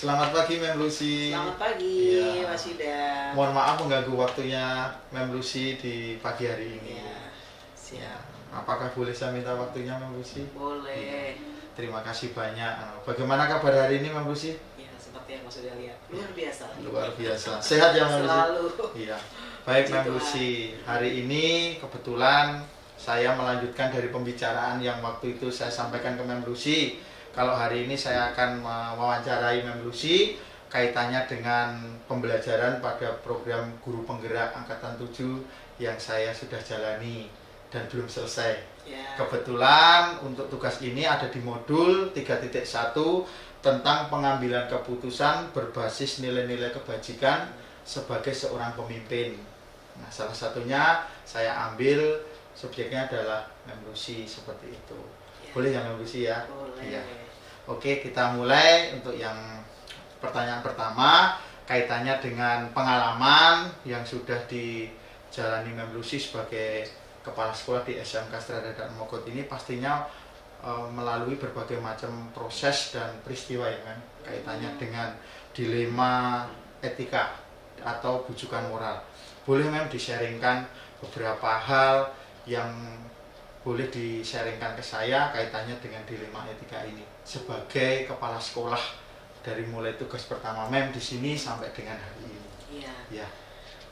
Selamat pagi Mem Lucy. Selamat pagi, Iya. Mas Yuda. Mohon maaf mengganggu waktunya Mem Lucy di pagi hari ini. Ya, Ya. siap. Apakah boleh saya minta waktunya Mem Lucy? Boleh. Terima kasih banyak. Bagaimana kabar hari ini Mem Lucy? Ya, seperti yang Mas Yuda lihat. Luar biasa. Luar biasa. Sehat ya Mem Lucy? Selalu. Iya. Baik Puji Mem Tuhan. Lucy, hari ini kebetulan saya melanjutkan dari pembicaraan yang waktu itu saya sampaikan ke Mem Lucy. Kalau hari ini saya akan mewawancarai Mem Lucy kaitannya dengan pembelajaran pada program Guru Penggerak Angkatan 7 yang saya sudah jalani dan belum selesai. Ya. Kebetulan untuk tugas ini ada di modul 3.1 tentang pengambilan keputusan berbasis nilai-nilai kebajikan sebagai seorang pemimpin. Nah, salah satunya saya ambil subjeknya adalah Mem Lucy seperti itu. Ya. Boleh ya Mem Lucy ya? Boleh. Iya. Oke, kita mulai untuk yang pertanyaan pertama kaitannya dengan pengalaman yang sudah dijalani Mem Lucy sebagai kepala sekolah di SMK Stradadaan Mogot ini pastinya melalui berbagai macam proses dan peristiwa ya kan, kaitannya dengan dilema etika atau bujukan moral. Boleh Mem di-sharingkan beberapa hal yang boleh di-sharingkan ke saya kaitannya dengan dilema etika ini sebagai kepala sekolah dari mulai tugas pertama Mem di sini sampai dengan hari ini. Iya. Ya.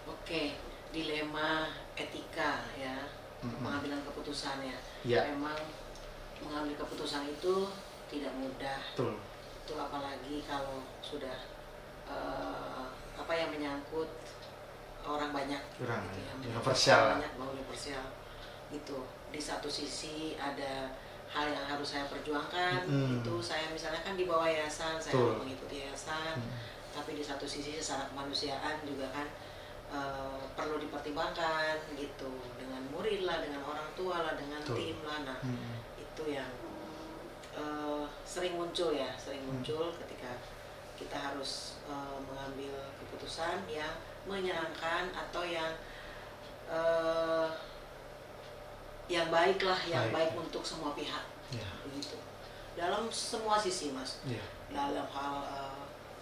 Oke, dilema etika ya. Pengambilan keputusan ya. Ya. Memang mengambil keputusan itu tidak mudah. Betul. Itu apalagi kalau sudah apa yang menyangkut orang banyak. Kurang Gitu ya, universal. banyak, universal. Gitu. Di satu sisi ada hal yang harus saya perjuangkan, itu saya misalnya kan di bawah yayasan, saya mengikuti yayasan, tapi di satu sisi secara kemanusiaan juga kan perlu dipertimbangkan gitu, dengan murid lah, dengan orang tua lah, dengan tim lah. Nah itu yang sering muncul ya, ketika kita harus mengambil keputusan yang menyenangkan atau yang baik lah, yang baik untuk semua pihak, begitu. Dalam semua sisi Mas, dalam hal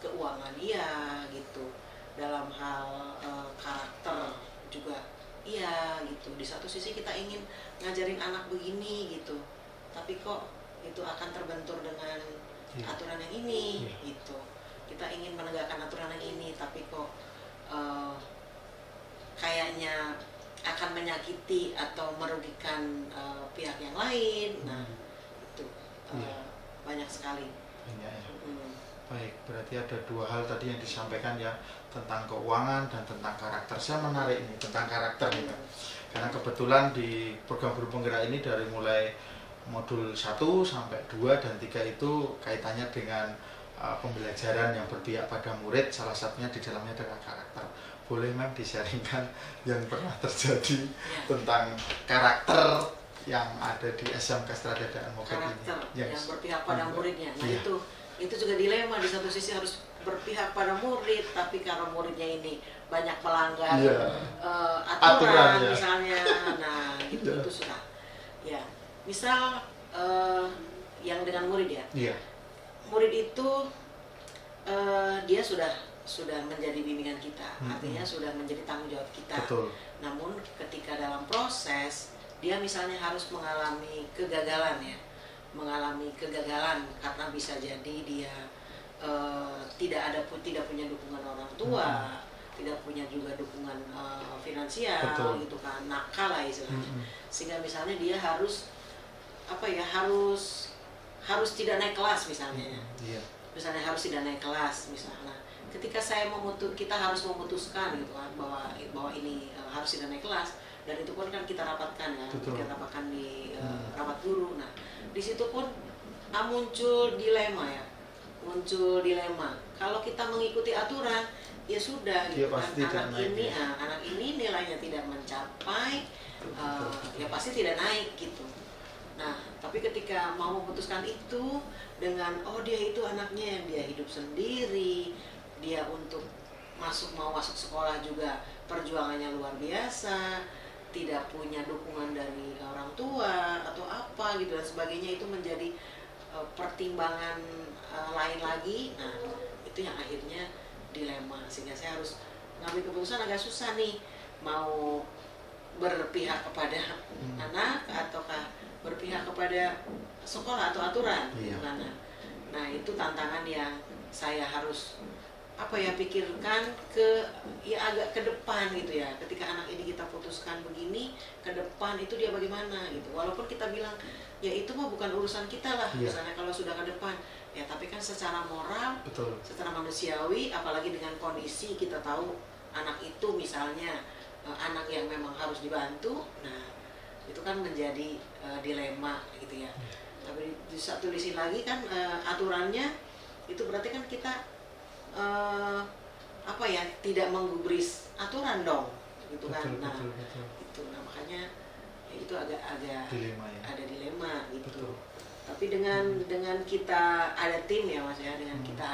keuangan iya gitu, dalam hal karakter juga iya gitu. Di satu sisi kita ingin ngajarin anak begini gitu, tapi kok itu akan terbentur dengan aturan yang ini gitu. Kita ingin menegakkan aturan yang ini, tapi kok kayaknya akan menyakiti atau merugikan pihak yang lain. Nah itu banyak sekali. Banyak ya. Baik, berarti ada dua hal tadi yang disampaikan ya, tentang keuangan dan tentang karakter. Saya menarik ini tentang karakter nih Kak. Karena kebetulan di program Guru Penggerak ini dari mulai modul 1 sampai 2 dan 3 itu kaitannya dengan pembelajaran yang berpihak pada murid, salah satunya di dalamnya adalah karakter. Boleh Mem di-sharingkan yang pernah terjadi tentang karakter yang ada di SMK Stradadaan Mogot ini? Karakter yang berpihak pada muridnya. Nah itu juga dilema. Di satu sisi harus berpihak pada murid, tapi karena muridnya ini banyak melanggar aturan misalnya. Nah itu sudah ya. Misal yang dengan murid ya. Murid itu dia sudah menjadi bimbingan kita, artinya sudah menjadi tanggung jawab kita. Betul. Namun ketika dalam proses dia misalnya harus mengalami kegagalan ya, karena bisa jadi dia tidak punya dukungan orang tua, tidak punya juga dukungan finansial. Betul. Gitu kan, nakal lah istilahnya. Sehingga misalnya dia harus harus tidak naik kelas misalnya. Misalnya harus tidak naik kelas misalnya. Ketika kita harus memutuskan gitu kan bahwa ini harus tidak naik kelas, dan itu pun kan kita rapatkan ya. Kita rapatkan di rapat guru. Nah di situ pun muncul dilema ya, kalau kita mengikuti aturan ya sudah gitu kan, anak ini nilainya tidak mencapai, ya pasti tidak naik gitu. Nah tapi ketika mau memutuskan itu dengan dia itu anaknya yang dia hidup sendiri, dia untuk mau masuk sekolah juga perjuangannya luar biasa, tidak punya dukungan dari orang tua atau apa gitu dan sebagainya, itu menjadi pertimbangan lain lagi. Nah itu yang akhirnya dilema, sehingga saya harus ngambil keputusan agak susah nih, mau berpihak kepada anak ataukah berpihak kepada sekolah atau aturan. Karena nah itu tantangan yang saya harus pikirkan agak ke depan gitu ya. Ketika anak ini kita putuskan begini, ke depan itu dia bagaimana gitu. Walaupun kita bilang ya itu mah bukan urusan kita lah, misalnya kalau sudah ke depan ya, tapi kan secara moral, secara manusiawi, apalagi dengan kondisi kita tahu anak itu misalnya anak yang memang harus dibantu, nah itu kan menjadi dilema gitu ya. Tapi di satu sisi lagi kan aturannya itu berarti kan kita tidak menggubris aturan dong gitu kan. Itu makanya ya itu agak dilema, ya. Ada dilema gitu. Betul. Tapi dengan kita ada tim ya Mas ya, dengan kita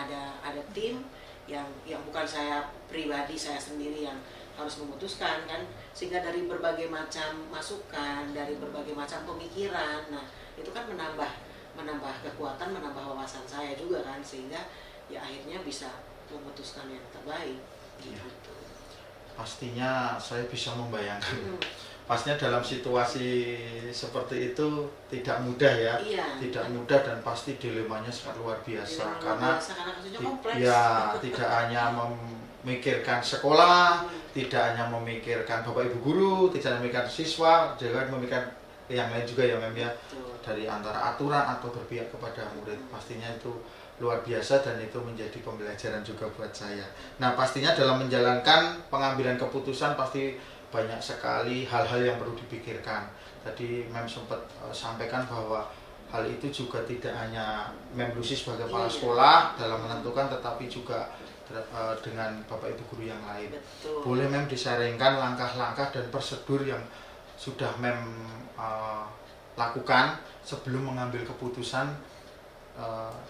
ada tim yang bukan saya pribadi, saya sendiri yang harus memutuskan kan, sehingga dari berbagai macam masukan, dari berbagai macam pemikiran, nah itu kan menambah kekuatan, menambah wawasan saya juga kan, sehingga ya akhirnya bisa memutuskan yang terbaik gitu. Pastinya saya bisa membayangkan. Pastinya dalam situasi seperti itu tidak mudah ya, tidak mudah, dan pasti dilemanya sangat luar biasa, karena tidak hanya memikirkan sekolah, tidak hanya memikirkan bapak ibu guru, tidak hanya memikirkan siswa, juga memikirkan yang lain juga ya Mem ya, dari antara aturan atau berpihak kepada murid. Pastinya itu luar biasa dan itu menjadi pembelajaran juga buat saya. Nah pastinya dalam menjalankan pengambilan keputusan pasti banyak sekali hal-hal yang perlu dipikirkan. Tadi Mem sempat sampaikan bahwa hal itu juga tidak hanya Mem Lucy sebagai kepala sekolah dalam menentukan, tetapi juga dengan bapak ibu guru yang lain. Betul. Boleh Mem disaringkan langkah-langkah dan prosedur yang sudah Mem lakukan sebelum mengambil keputusan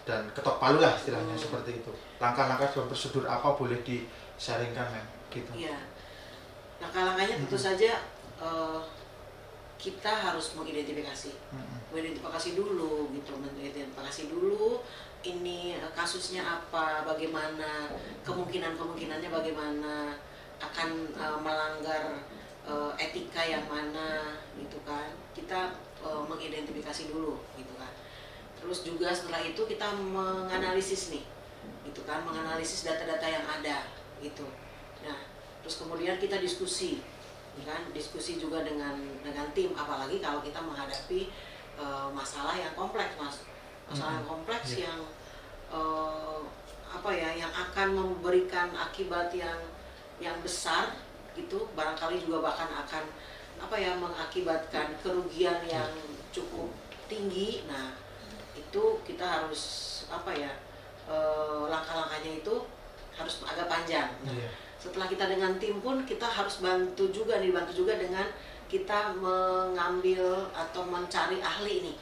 dan ketok palu lah istilahnya, seperti itu. Langkah-langkah dan prosedur apa boleh disaringkan Mem? Gitu. Iya. Langkah-langkahnya tentu saja kita harus mengidentifikasi dulu gitu, mengidentifikasi dulu ini kasusnya apa, bagaimana, kemungkinannya bagaimana, akan melanggar etika yang mana gitu kan. Kita mengidentifikasi dulu gitu kan. Terus juga setelah itu kita menganalisis nih gitu kan, menganalisis data-data yang ada gitu. Nah terus kemudian kita diskusi kan, diskusi juga dengan tim, apalagi kalau kita menghadapi masalah yang kompleks Mas, masalah yang kompleks yang yang akan memberikan akibat yang besar gitu, barangkali juga bahkan akan mengakibatkan kerugian yang cukup tinggi. Nah itu kita harus langkah-langkahnya itu harus agak panjang. Nah, setelah kita dengan tim pun kita harus dibantu juga dengan kita mengambil atau mencari ahli nih,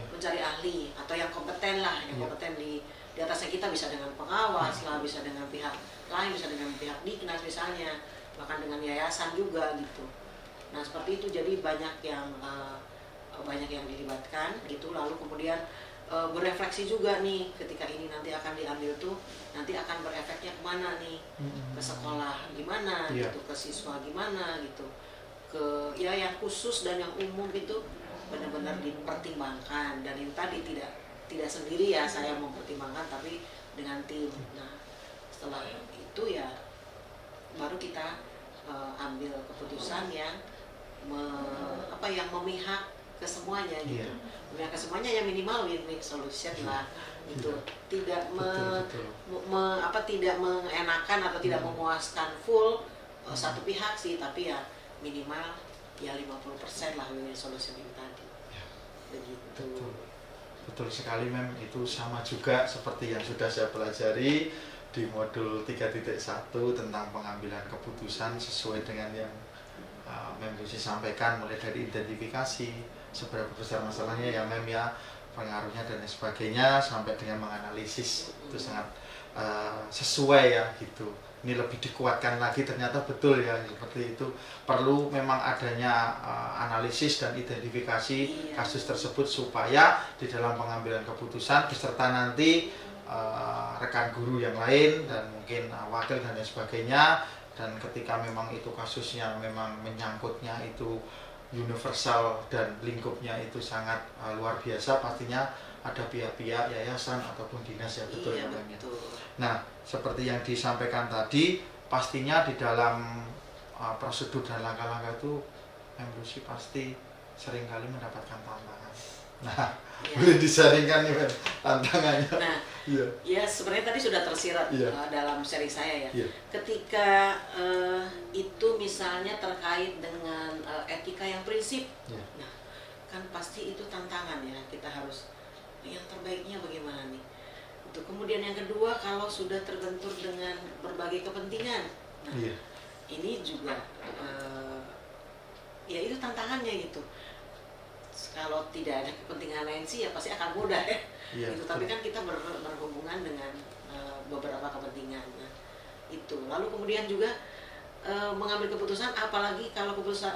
mencari ahli atau yang kompeten lah, yang kompeten di atasnya kita, bisa dengan pengawas lah, bisa dengan pihak lain, bisa dengan pihak Diknas misalnya, bahkan dengan yayasan juga gitu. Nah seperti itu, jadi banyak yang dilibatkan gitu. Lalu kemudian berefleksi juga nih, ketika ini nanti akan diambil tuh, nanti akan berefeknya kemana nih, ke sekolah gimana gitu, ke siswa gimana gitu, ke yang khusus dan yang umum itu benar-benar dipertimbangkan. Dan itu tadi tidak sendiri ya saya mempertimbangkan, tapi dengan tim. Nah setelah itu ya baru kita ambil keputusan yang memihak ke semuanya gitu. Memihak ke semuanya yang minimal win-win solution lah gitu. Tidak tidak mengenakan atau tidak memuaskan full satu pihak sih, tapi ya minimal ya 50% lah win-win solution itu tadi. Begitu. Betul sekali Mem, itu sama juga seperti yang sudah saya pelajari di modul 3.1 tentang pengambilan keputusan, sesuai dengan yang Mem Lucy sampaikan, mulai dari identifikasi seberapa besar masalahnya ya Mem ya, pengaruhnya dan sebagainya, sampai dengan menganalisis. Itu sangat sesuai ya gitu. Ini lebih dikuatkan lagi, ternyata betul ya seperti itu, perlu memang adanya analisis dan identifikasi kasus tersebut supaya di dalam pengambilan keputusan beserta nanti rekan guru yang lain dan mungkin wakil dan lain sebagainya. Dan ketika memang itu kasusnya memang menyangkutnya itu universal dan lingkupnya itu sangat luar biasa, pastinya ada pihak-pihak yayasan ataupun dinas ya, betul ya Mbak. Nah, seperti yang disampaikan tadi, pastinya di dalam prosedur dan langkah-langkah itu MLucy pasti seringkali mendapatkan tantangan. Nah, ya. Boleh disaringkan nih tantangannya. Nah, ya sebenarnya tadi sudah tersirat dalam seri saya ya. Ketika itu misalnya terkait dengan etika yang prinsip, nah kan pasti itu tantangan ya. Kita harus yang terbaiknya bagaimana nih. Itu kemudian yang kedua, kalau sudah terbentur dengan berbagai kepentingan, nah ini juga ya itu tantangannya gitu. Kalau tidak ada kepentingan lain sih ya pasti akan mudah ya. Gitu. Tapi kan kita berhubungan dengan beberapa kepentingan. Nah, itu. Lalu kemudian juga mengambil keputusan, apalagi kalau keputusan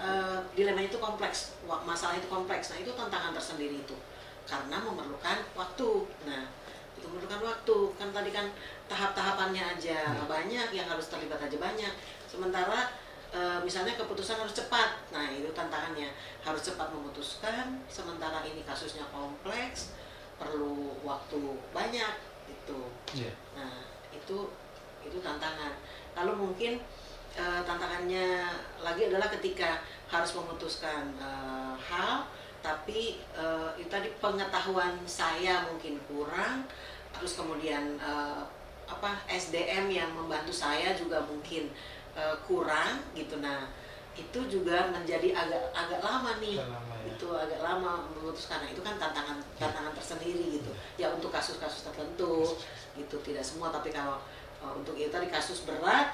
dilema itu kompleks, masalah itu kompleks. Nah, itu tantangan tersendiri itu. Karena memerlukan waktu. Nah, itu memerlukan waktu. Kan tadi kan tahap-tahapannya aja banyak, yang harus terlibat aja banyak. Sementara misalnya keputusan harus cepat, nah itu tantangannya, harus cepat memutuskan, sementara ini kasusnya kompleks, perlu waktu banyak, itu. Nah itu tantangan. Lalu mungkin tantangannya lagi adalah ketika harus memutuskan hal, tapi itu tadi pengetahuan saya mungkin kurang, terus kemudian SDM yang membantu saya juga mungkin kurang gitu. Nah itu juga menjadi agak lama nih, itu agak lama memutuskan. Nah itu kan tantangan tersendiri gitu ya, untuk kasus-kasus tertentu gitu, tidak semua, tapi kalau untuk itu tadi kasus berat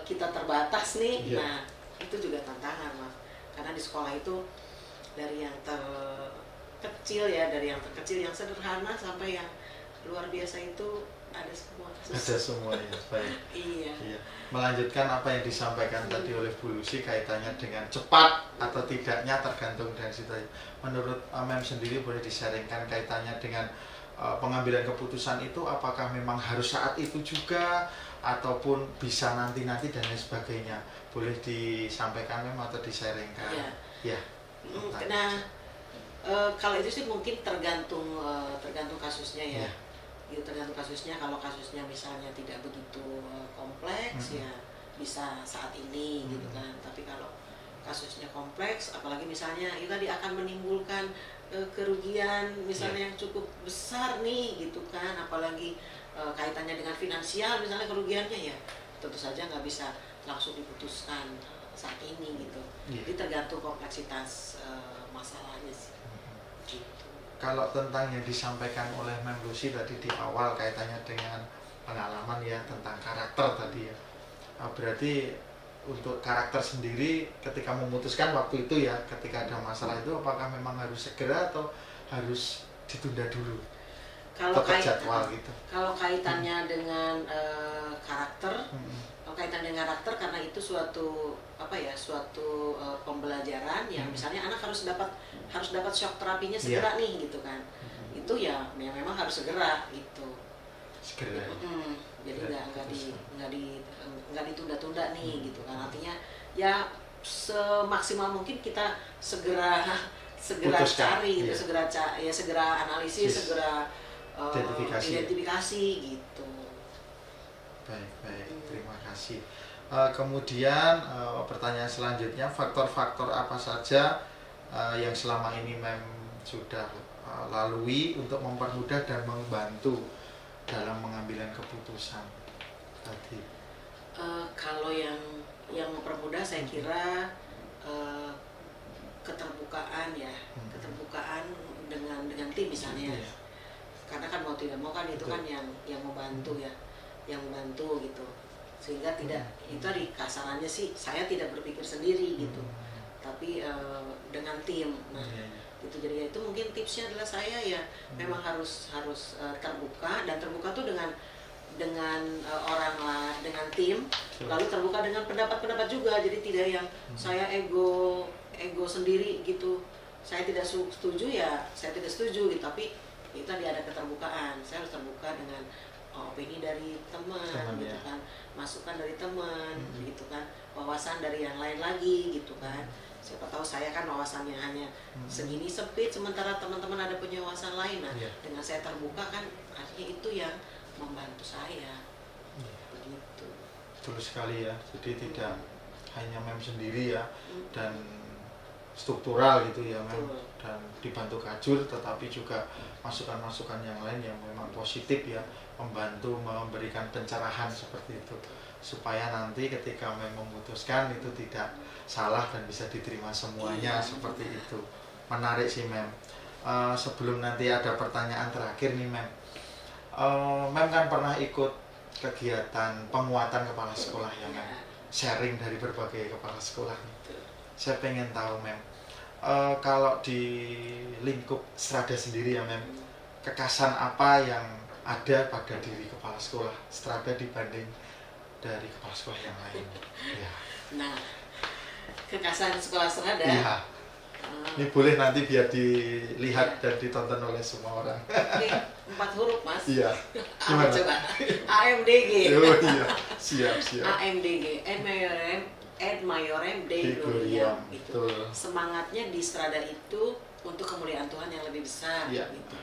kita terbatas nih, nah itu juga tantangan Mas, karena di sekolah itu dari yang terkecil ya, dari yang terkecil yang sederhana sampai yang luar biasa itu ada semua. Ada semua ya, baik. Iya. Melanjutkan apa yang disampaikan tadi oleh Bu Lucy kaitannya dengan cepat atau tidaknya tergantung dari situ. Menurut Mem sendiri boleh disaringkan kaitannya dengan pengambilan keputusan itu, apakah memang harus saat itu juga ataupun bisa nanti-nanti dan lain sebagainya. Boleh disampaikan Mem atau disaringkan. Ya. Nah, kalau itu sih mungkin tergantung kasusnya ya. Gitu, tergantung kasusnya. Kalau kasusnya misalnya tidak begitu kompleks ya bisa saat ini gitu kan. Tapi kalau kasusnya kompleks, apalagi misalnya itu tadi akan menimbulkan kerugian misalnya yang cukup besar nih gitu kan, apalagi kaitannya dengan finansial misalnya kerugiannya, ya tentu saja nggak bisa langsung diputuskan saat ini gitu. Jadi tergantung kompleksitas masalahnya sih. Gitu. Kalau tentang yang disampaikan oleh Mem Lucy tadi di awal kaitannya dengan pengalaman ya, tentang karakter tadi ya, berarti untuk karakter sendiri ketika memutuskan waktu itu ya, ketika ada masalah itu, apakah memang harus segera atau harus ditunda dulu? Kalau gitu. Kalau kaitannya dengan karakter, kalau kaitan dengan karakter, karena itu suatu pembelajaran yang misalnya anak harus dapat shock terapinya segera nih gitu kan. Itu ya memang harus segera gitu. Segera. Jadi nggak ditunda-tunda nih gitu kan. Artinya ya semaksimal mungkin kita segera cari gitu, segera analisis, segera identifikasi gitu. Baik, terima kasih. Kemudian pertanyaan selanjutnya, faktor-faktor apa saja yang selama ini Mem sudah lalui untuk mempermudah dan membantu dalam pengambilan keputusan tadi? Kalau yang mempermudah saya kira keterbukaan ya, keterbukaan dengan tim misalnya. Karena kan mau tidak mau kan itu kan yang membantu ya, yang membantu gitu, sehingga tidak itu di kasarannya sih saya tidak berpikir sendiri gitu, tapi dengan tim. Nah gitu, jadi itu mungkin tipsnya adalah saya ya memang harus terbuka, dan terbuka tuh dengan orang lah, dengan tim, lalu terbuka dengan pendapat juga, jadi tidak yang saya ego sendiri gitu, saya tidak setuju ya saya tidak setuju gitu, tapi itu tadi ada keterbukaan. Saya harus terbuka dengan opini dari teman gitu kan, masukan dari teman gitu kan, wawasan dari yang lain lagi gitu kan. Siapa tahu saya kan wawasannya hanya segini sempit, sementara teman-teman ada punya wawasan lain. Nah, dengan saya terbuka kan artinya itu yang membantu saya. Begitu. Betul sekali ya. Jadi tidak hanya mem sendiri ya, dan struktural gitu ya mem, dan dibantu Kajur, tetapi juga masukan-masukan yang lain yang memang positif ya, membantu memberikan pencerahan seperti itu, supaya nanti ketika mem memutuskan itu tidak salah dan bisa diterima semuanya. Seperti itu. Menarik sih mem. Sebelum nanti ada pertanyaan terakhir nih mem, mem kan pernah ikut kegiatan penguatan kepala sekolah ya mem, sharing dari berbagai kepala sekolah. Saya pengen tahu mem, kalau di lingkup Strada sendiri ya mem, kekasan apa yang ada pada diri kepala sekolah Strada dibanding dari kepala sekolah yang lain? Ya. Nah, kekasan sekolah Strada. Iya. Ini boleh nanti biar dilihat dan ditonton oleh semua orang. Oke, 4 huruf mas. Iya. Apa coba? AMDG. Oh iya, siap. AMDG, Ad Maiorem Dei Gloriam. Gitu. Semangatnya di Strada itu untuk kemuliaan Tuhan yang lebih besar. Gitu.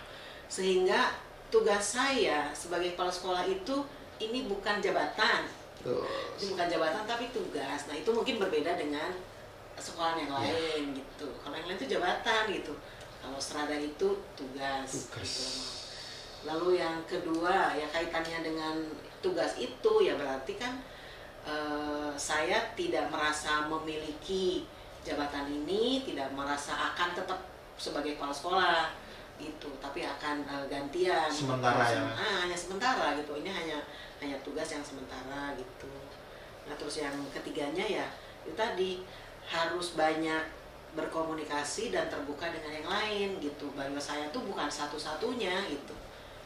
Sehingga tugas saya sebagai kepala sekolah itu ini bukan jabatan. Ini bukan jabatan tapi tugas. Nah itu mungkin berbeda dengan sekolah yang lain gitu. Kalau yang lain itu jabatan gitu. Kalau Strada itu tugas. Gitu. Lalu yang kedua ya kaitannya dengan tugas itu ya berarti kan saya tidak merasa memiliki jabatan ini, tidak merasa akan tetap sebagai kepala sekolah gitu, tapi akan gantian. Sementara ya. Hanya sementara gitu. Ini hanya tugas yang sementara gitu. Nah terus yang ketiganya ya itu tadi harus banyak berkomunikasi dan terbuka dengan yang lain gitu. Bahwa saya tuh bukan satu-satunya gitu.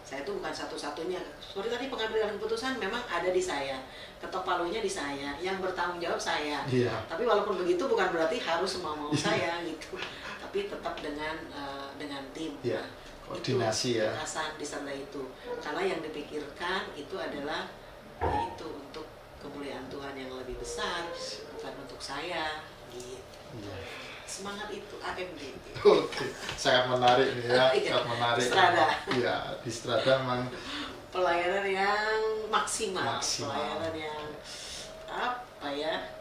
Saya tuh bukan satu-satunya. Seperti tadi pengambilan keputusan memang ada di saya, ketok palunya di saya, yang bertanggung jawab saya. Tapi walaupun begitu bukan berarti harus semau-mau saya gitu. Tapi tetap dengan tim. Koordinasi itu, kekasan di sana itu. Karena yang dipikirkan itu adalah yaitu untuk kemuliaan Tuhan yang lebih besar, bukan untuk saya gitu. Semangat itu AMD. Oke, sangat menarik nih ya, sangat menarik. Strada. Iya, di Strada memang pelayanan yang maksimal. Pelayanan yang apa ya?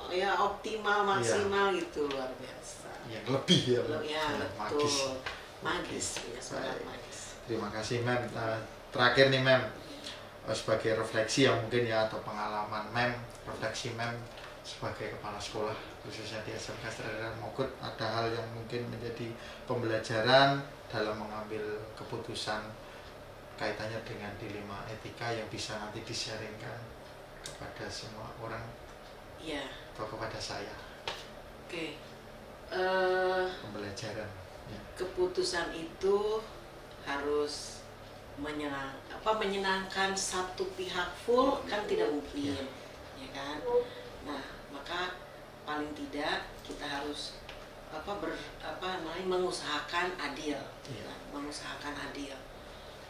Ya optimal, maksimal gitu, luar biasa. Yang lebih ya, betul. Magis ya, sangat magis. Terima kasih mem. Terakhir nih mem, sebagai refleksi yang mungkin ya, atau pengalaman mem, refleksi mem sebagai kepala sekolah khususnya di SMK Strada Mogot, ada hal yang mungkin menjadi pembelajaran dalam mengambil keputusan kaitannya dengan dilema etika yang bisa nanti di-sharingkan kepada semua orang atau kepada saya. Oke. Pembelajaran. Keputusan itu harus menyenangkan satu pihak full kan tidak mungkin, ya kan? Nah, maka paling tidak kita harus mengusahakan adil, mengusahakan adil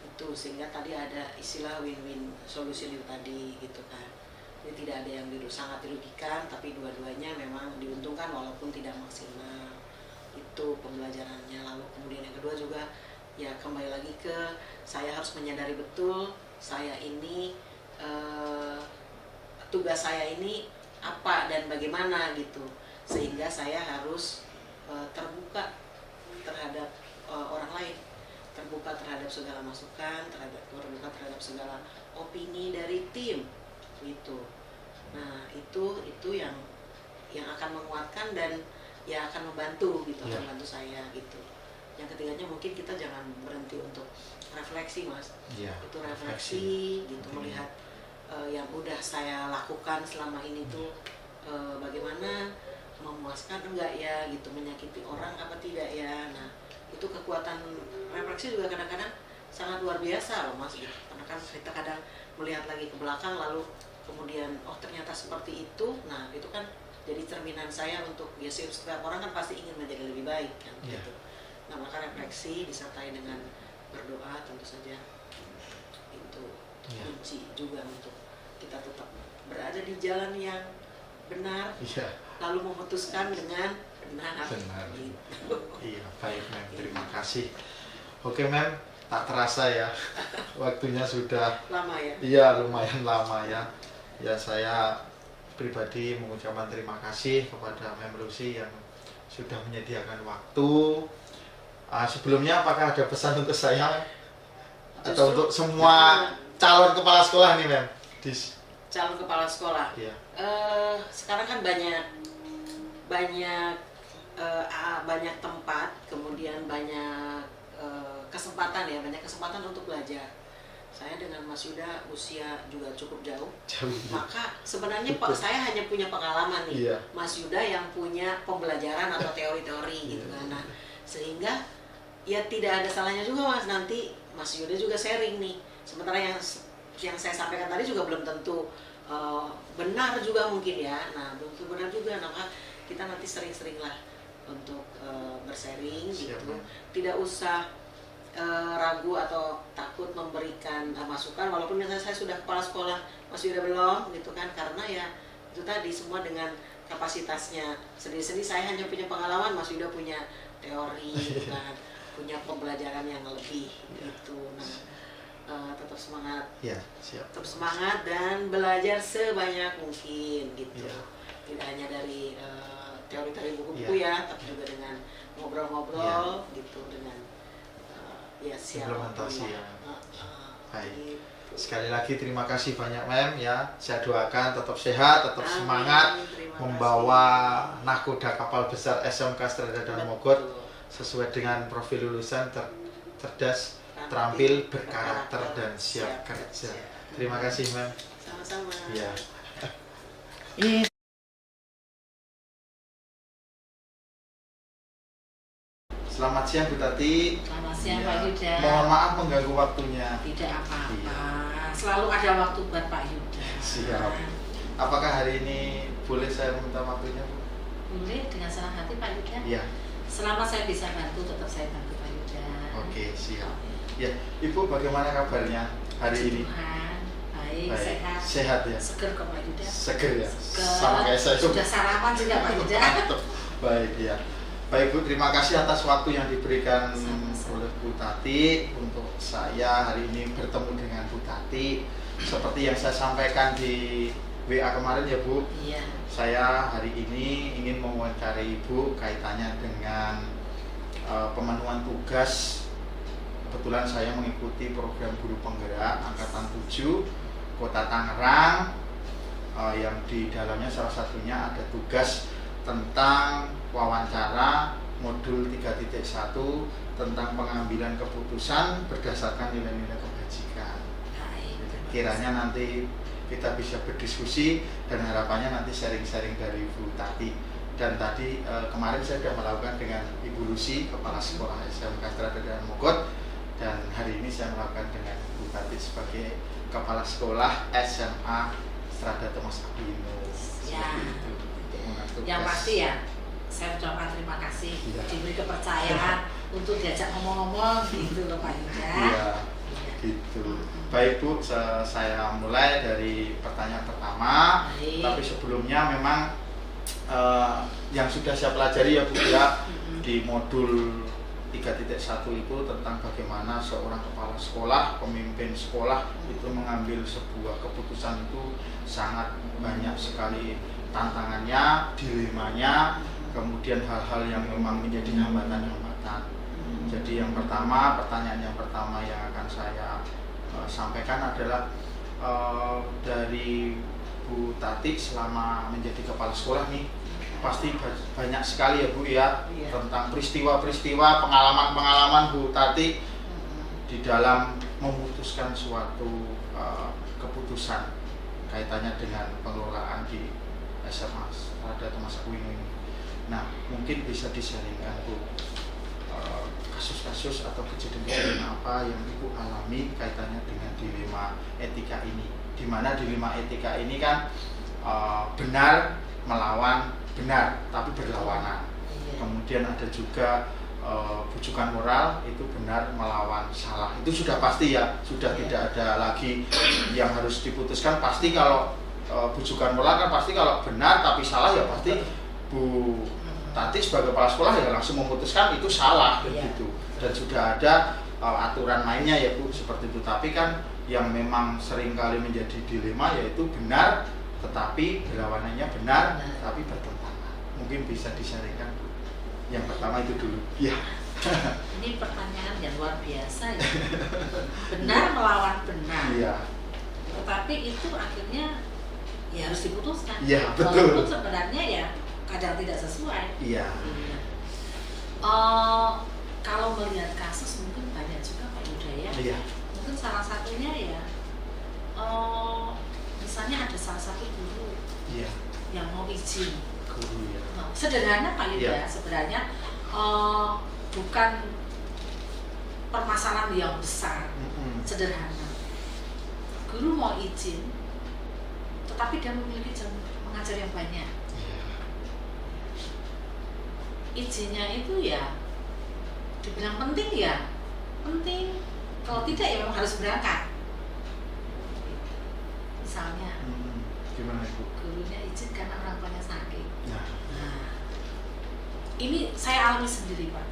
itu, sehingga tadi ada istilah win-win solution itu tadi gitu kan. Jadi tidak ada yang sangat dirugikan, tapi dua-duanya memang diuntungkan walaupun tidak maksimal. Itu pembelajarannya. Lalu kemudian yang kedua juga ya kembali lagi ke saya harus menyadari betul saya ini tugas saya ini apa dan bagaimana gitu, sehingga saya harus terbuka terhadap orang lain, terbuka terhadap segala masukan, terbuka terhadap segala opini dari tim gitu. Nah itu yang akan menguatkan dan yang akan membantu gitu, akan membantu saya gitu. Yang ketiganya mungkin kita jangan berhenti untuk refleksi mas, itu refleksi gitu, melihat yang udah saya lakukan selama ini tuh bagaimana, memuaskan enggak ya gitu, menyakiti orang apa tidak ya. Nah itu kekuatan refleksi juga kadang-kadang sangat luar biasa loh mas gitu. Karena kan kita kadang melihat lagi ke belakang lalu kemudian oh ternyata seperti itu. Nah itu kan jadi cerminan saya untuk ya setiap orang kan pasti ingin menjadi lebih baik kan gitu. Nah maka refleksi disertai dengan berdoa tentu saja itu kunci juga untuk kita tetap berada di jalan yang benar, lalu memutuskan dengan benar. Gitu. Iya, baik Mem, terima kasih. Oke Mem, tak terasa ya waktunya sudah lama ya. Iya, lumayan lama ya. Ya, saya pribadi mengucapkan terima kasih kepada Mem Lucy yang sudah menyediakan waktu. Sebelumnya apakah ada pesan untuk saya atau untuk semua calon kepala sekolah nih Mem? Calon kepala sekolah. Iya. Sekarang kan banyak tempat, kemudian banyak kesempatan ya, banyak kesempatan untuk belajar. Saya dengan Mas Yuda usia juga cukup jauh. Maka sebenarnya saya hanya punya pengalaman nih. Mas Yuda yang punya pembelajaran atau teori-teori gitu kan. Nah, sehingga ya tidak ada salahnya juga Mas, nanti Mas Yuda juga sharing nih. Sementara yang saya sampaikan tadi juga belum tentu benar juga mungkin ya. Nah, belum tentu benar juga. Nah, kita nanti sering-sering lah untuk bersharing gitu. Tidak usah ragu atau takut memberikan masukan, walaupun misalnya saya sudah kepala sekolah, Mas Yuda belum gitu kan, karena ya itu tadi semua dengan kapasitasnya sendiri-sendiri. Saya hanya punya pengalaman, Mas Yuda punya teori gitu kan, punya pembelajaran yang lebih gitu. Nah, tetap semangat, tetap semangat dan belajar sebanyak mungkin gitu. Tidak hanya dari teori-teori buku-buku ya, tapi juga dengan ngobrol-ngobrol gitu, dengan implementasi yang baik. Sekali lagi terima kasih banyak Mem ya. Saya doakan tetap sehat, tetap semangat membawa nahkoda kapal besar SMK Strada Dharma Mogot sesuai dengan profil lulusan cerdas, terampil, berkarakter dan siap kerja. Terima kasih Mem. Sama-sama. Ya. Selamat siang Bu Tati. Selamat siang Pak Yuda. Mohon maaf mengganggu waktunya. Tidak apa-apa. Selalu ada waktu buat Pak Yuda. Siap. Apakah hari ini boleh saya meminta waktunya Bu? Boleh, dengan senang hati Pak Yuda. Iya. Selama saya bisa bantu, tetap saya bantu Pak Yuda. Oke, siap. Ya, Ibu bagaimana kabarnya hari ini? Tuhan, baik, sehat. Sehat ya. Seger kok Pak Yuda. Seger ya. Seger. Sama kayak saya. Sudah sarapan juga Pak Yuda. Baik ya. Baik Bu, terima kasih atas waktu yang diberikan oleh Bu Tati untuk saya hari ini bertemu dengan Bu Tati. Seperti yang saya sampaikan di WA kemarin ya Bu, saya hari ini ingin mewawancari Ibu kaitannya dengan pemenuhan tugas. Kebetulan saya mengikuti program guru penggerak Angkatan 7 Kota Tangerang, yang di dalamnya salah satunya ada tugas tentang wawancara modul 3.1 tentang pengambilan keputusan berdasarkan nilai-nilai kebajikan. Kiranya nanti kita bisa berdiskusi dan harapannya nanti sharing-sharing dari Bu Tati. Dan tadi kemarin saya sudah melakukan dengan Ibu Lucy, Kepala Sekolah SMK Strada Dharma Mogot, dan hari ini saya melakukan dengan Bu Tati sebagai Kepala Sekolah SMA Strada Thomas Aquino. Yang pasti ya, saya ucapkan terima kasih diberi kepercayaan untuk diajak ngomong-ngomong gitu loh Pak Yuda. Iya, gitu. Baik Bu, saya mulai dari pertanyaan pertama. Tapi sebelumnya memang yang sudah saya pelajari ya Bu ya, di modul 3.1 itu tentang bagaimana seorang kepala sekolah, pemimpin sekolah itu mengambil sebuah keputusan itu sangat banyak sekali tantangannya, dilemanya, kemudian hal-hal yang memang menjadi hambatan-hambatan. Jadi yang pertama, pertanyaan yang pertama yang akan saya sampaikan adalah dari Bu Tati selama menjadi kepala sekolah nih, pasti banyak sekali ya Bu ya, tentang peristiwa-peristiwa, pengalaman-pengalaman Bu Tati di dalam memutuskan suatu keputusan kaitannya dengan pengelolaan di SMA Strada Thomas Aquino ini. Nah, mungkin bisa disaringkan Bu kasus-kasus atau kejadian-kejadian apa yang Ibu alami kaitannya dengan dilema etika ini, di mana dilema etika ini kan benar melawan benar tapi berlawanan. Kemudian ada juga bujukan moral itu benar melawan salah. Itu sudah pasti ya, sudah tidak ada lagi yang harus diputuskan. Pasti kalau bujukan moral kan pasti kalau benar, tapi salah ya pasti Bu Tati sebagai kepala sekolah ya langsung memutuskan itu salah gitu. Dan sudah ada aturan mainnya ya Bu seperti itu. Tapi kan yang memang seringkali menjadi dilema yaitu benar tetapi berlawanannya benar tapi bertentangan. Mungkin bisa disampaikan Bu. Yang pertama itu dulu. Ya. Ini pertanyaan yang luar biasa ya. Benar melawan benar. Iya. Tetapi itu akhirnya ya harus diputuskan. Iya, betul. Walaupun sebenarnya ya kadang tidak sesuai. Iya. Kalau melihat kasus mungkin banyak juga Pak Yuda ya. Iya. Mungkin salah satunya ya misalnya ada salah satu guru yang mau izin. Guru ya. Sederhana Pak Yuda sebenarnya bukan permasalahan yang besar. Sederhana. Guru mau izin tetapi dia memiliki jam mengajar yang banyak. Izinnya itu ya dibilang penting ya penting, kalau tidak ya memang harus berangkat. Misalnya gimana Bu? Gurunya izin karena orang tuanya sakit. Nah, ini saya alami sendiri Pak.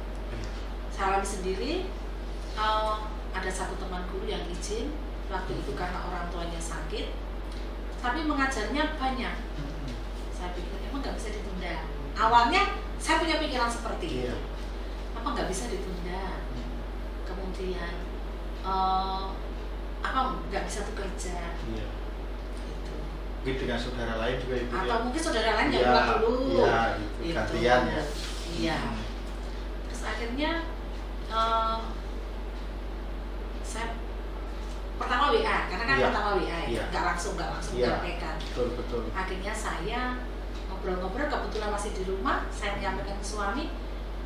Saya alami sendiri. Ada satu teman guru yang izin waktu itu karena orang tuanya sakit, tapi mengajarnya banyak. Saya pikir emang nggak bisa ditunda. Awalnya saya punya pikiran seperti itu. Apa nggak bisa ditunda? Kemudian apa nggak bisa tuh kerja? Gitu. Mungkin dengan saudara lain juga Ibu. Atau mungkin saudara lain yang buat dulu. Iya, itu gantian ya. Iya. Terus akhirnya saya pertama WA, karena kan pertama WA ya, nggak langsung menyampaikan. Betul. Akhirnya saya ngobrol-ngobrol, kebetulan masih di rumah, saya menyampaikan ke suami,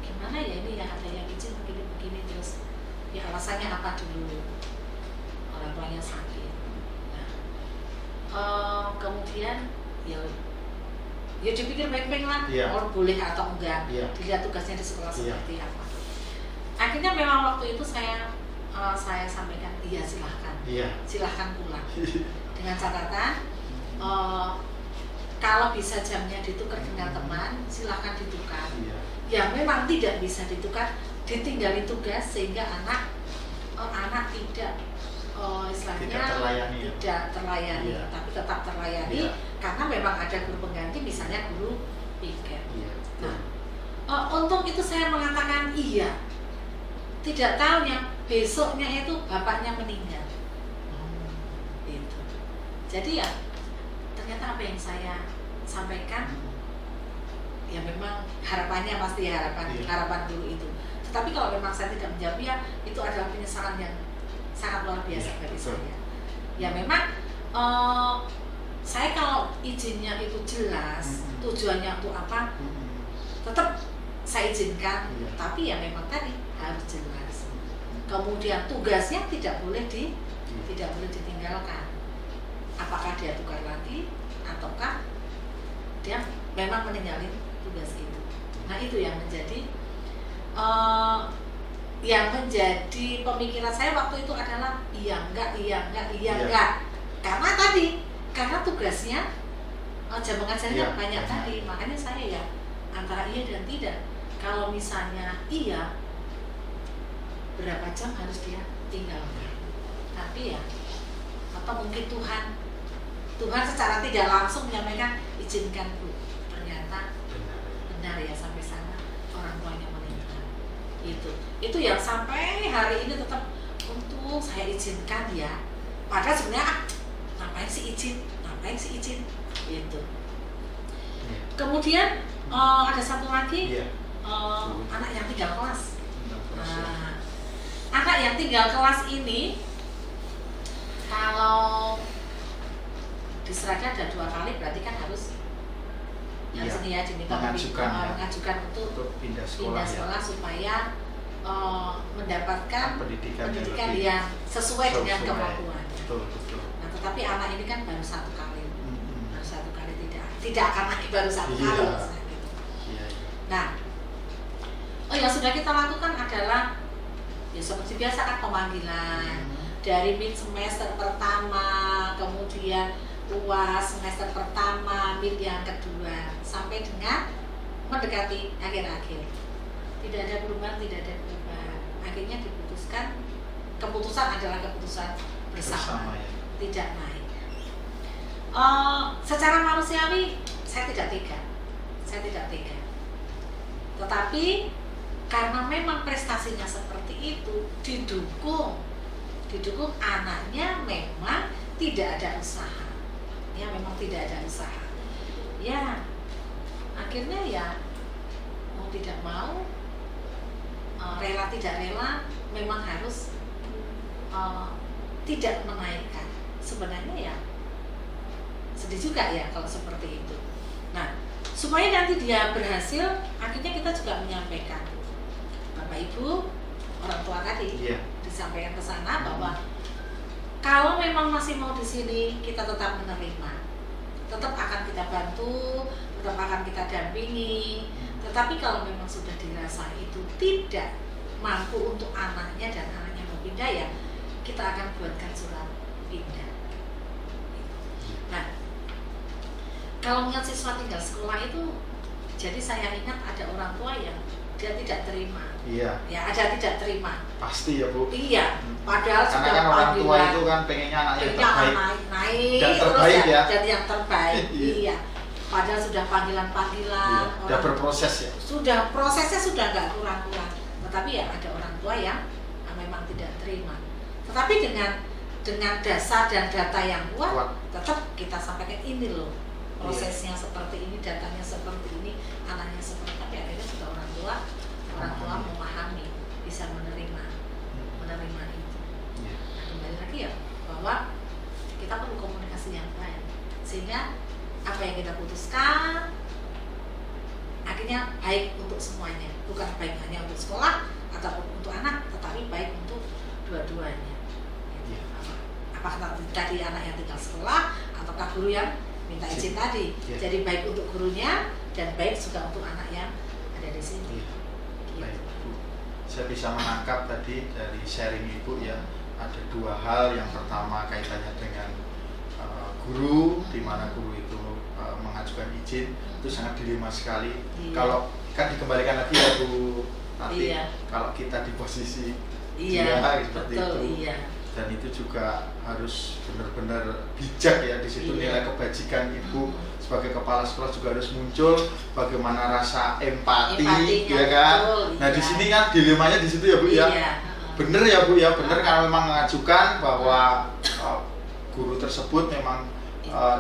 gimana ya ini ya ada yang izin begini-begini, terus ya alasannya apa dulu, orang tuanya sakit. Nah, kemudian ya dipikir baik-baik lah, boleh atau enggak, dilihat tugasnya di sekolah seperti apa. Akhirnya memang waktu itu saya sampaikan silahkan pulang dengan catatan kalau bisa jamnya ditukar dengan teman silahkan ditukar. Ya memang tidak bisa ditukar, ditinggali tugas sehingga anak tidak istilahnya tidak terlayani, tapi tetap terlayani karena memang ada guru pengganti, misalnya guru piket. Nah, untuk itu saya mengatakan iya. Tidak tahunya besoknya itu bapaknya meninggal. Itu. Jadi ya ternyata apa yang saya sampaikan ya memang harapannya pasti harapan dulu itu. Tetapi kalau memang saya tidak menjawab ya itu adalah penyesalan yang sangat luar biasa bagi saya. Ya memang saya kalau izinnya itu jelas tujuannya untuk apa tetap saya izinkan, tapi ya memang tadi harus jelas. Kemudian tugasnya tidak boleh ditinggalkan. Apakah dia tukar lagi ataukah dia memang meninggalin tugas itu. Nah itu yang menjadi pemikiran saya waktu itu adalah iya enggak. Karena tugasnya jam mengajarnya banyak tadi, makanya saya ya antara iya dan tidak. Kalau misalnya iya, berapa jam harus dia tinggalkan? Tapi ya, atau mungkin Tuhan secara tidak langsung menyampaikan izinkan Bu. Ternyata benar ya sampai sana orang tuanya meninggal. Itu yang sampai hari ini tetap untuk saya izinkan ya. Padahal sebenarnya ngapain sih izin? Gitu. Kemudian ada satu lagi. Anak yang tinggal kelas. Nah, anak yang tinggal kelas ini kalau diserahkan ada 2 kali berarti kan harus ini ya diminta mengajukan untuk pindah sekolah supaya mendapatkan pendidikan yang sesuai dengan kemampuan. Nah, tetapi anak ini kan baru 1 kali, tidak akan lagi baru 1 kali. Nah, Oh, yang sudah kita lakukan adalah ya seperti biasa kan, pemanggilan dari mid semester pertama, kemudian UAS semester pertama, mid yang kedua, sampai dengan mendekati akhir-akhir. Tidak ada perubahan, tidak ada perubahan. Akhirnya diputuskan, keputusan adalah keputusan bersama ya. Tidak naik. Secara manusiawi saya tidak tega. Tetapi karena memang prestasinya seperti itu, didukung anaknya memang tidak ada usaha. Ya, memang tidak ada usaha. Ya, akhirnya ya mau tidak mau, rela tidak rela, memang harus tidak menaikkan. Sebenarnya ya sedih juga ya kalau seperti itu. Nah, supaya nanti dia berhasil, akhirnya kita juga menyampaikan, Bapak Ibu, orang tua tadi disampaikan ke sana bahwa kalau memang masih mau di sini, kita tetap menerima, tetap akan kita bantu, tetap akan kita dampingi. Tetapi kalau memang sudah dirasa itu tidak mampu untuk anaknya dan anaknya mau pindah, ya kita akan buatkan surat pindah. Nah, kalau melihat siswa tinggal sekolah itu, jadi saya ingat ada orang tua yang dia tidak terima. Iya. Ya, ada tidak terima. Pasti ya, Bu. Iya. Padahal karena sudah kan orang tua itu kan pengennya anaknya terbaik. Naik dan terus terbaik ya. Dan yang terbaik. Iya. Padahal sudah panggilan-panggilan. Iya. Sudah berproses ya. Sudah prosesnya sudah nggak kurang-kurang. Tetapi ya ada orang tua yang memang tidak terima. Tetapi dengan dasar dan data yang kuat, tetap kita sampaikan ini loh. Prosesnya seperti ini, datanya seperti ini, anaknya seperti apa, akhirnya sudah orang tua memahami, bisa menerima itu. Nah, kembali lagi ya bahwa kita perlu komunikasi yang baik, sehingga apa yang kita putuskan akhirnya baik untuk semuanya, bukan baik hanya untuk sekolah ataupun untuk anak, tetapi baik untuk dua-duanya. Apakah tadi anak yang tinggal sekolah ataukah guru yang minta izin tadi. Jadi baik untuk gurunya dan baik juga untuk anak yang ada di sini. Baik, Bu. Saya bisa menangkap tadi dari sharing Ibu ya, ada dua hal. Yang pertama kaitannya dengan guru, di mana guru itu mengajukan izin, itu sangat dilema sekali. Kalau kan dikembalikan lagi ya, Bu, nanti kalau kita di posisi dia seperti betul, itu. Dan itu juga harus benar-benar bijak ya, di situ nilai kebajikan Ibu sebagai kepala sekolah juga harus muncul, bagaimana rasa empati ya kan. Nah, di sini kan dilemanya di situ ya, Bu ya. Bener ya, Bu ya, bener karena memang mengajukan bahwa guru tersebut memang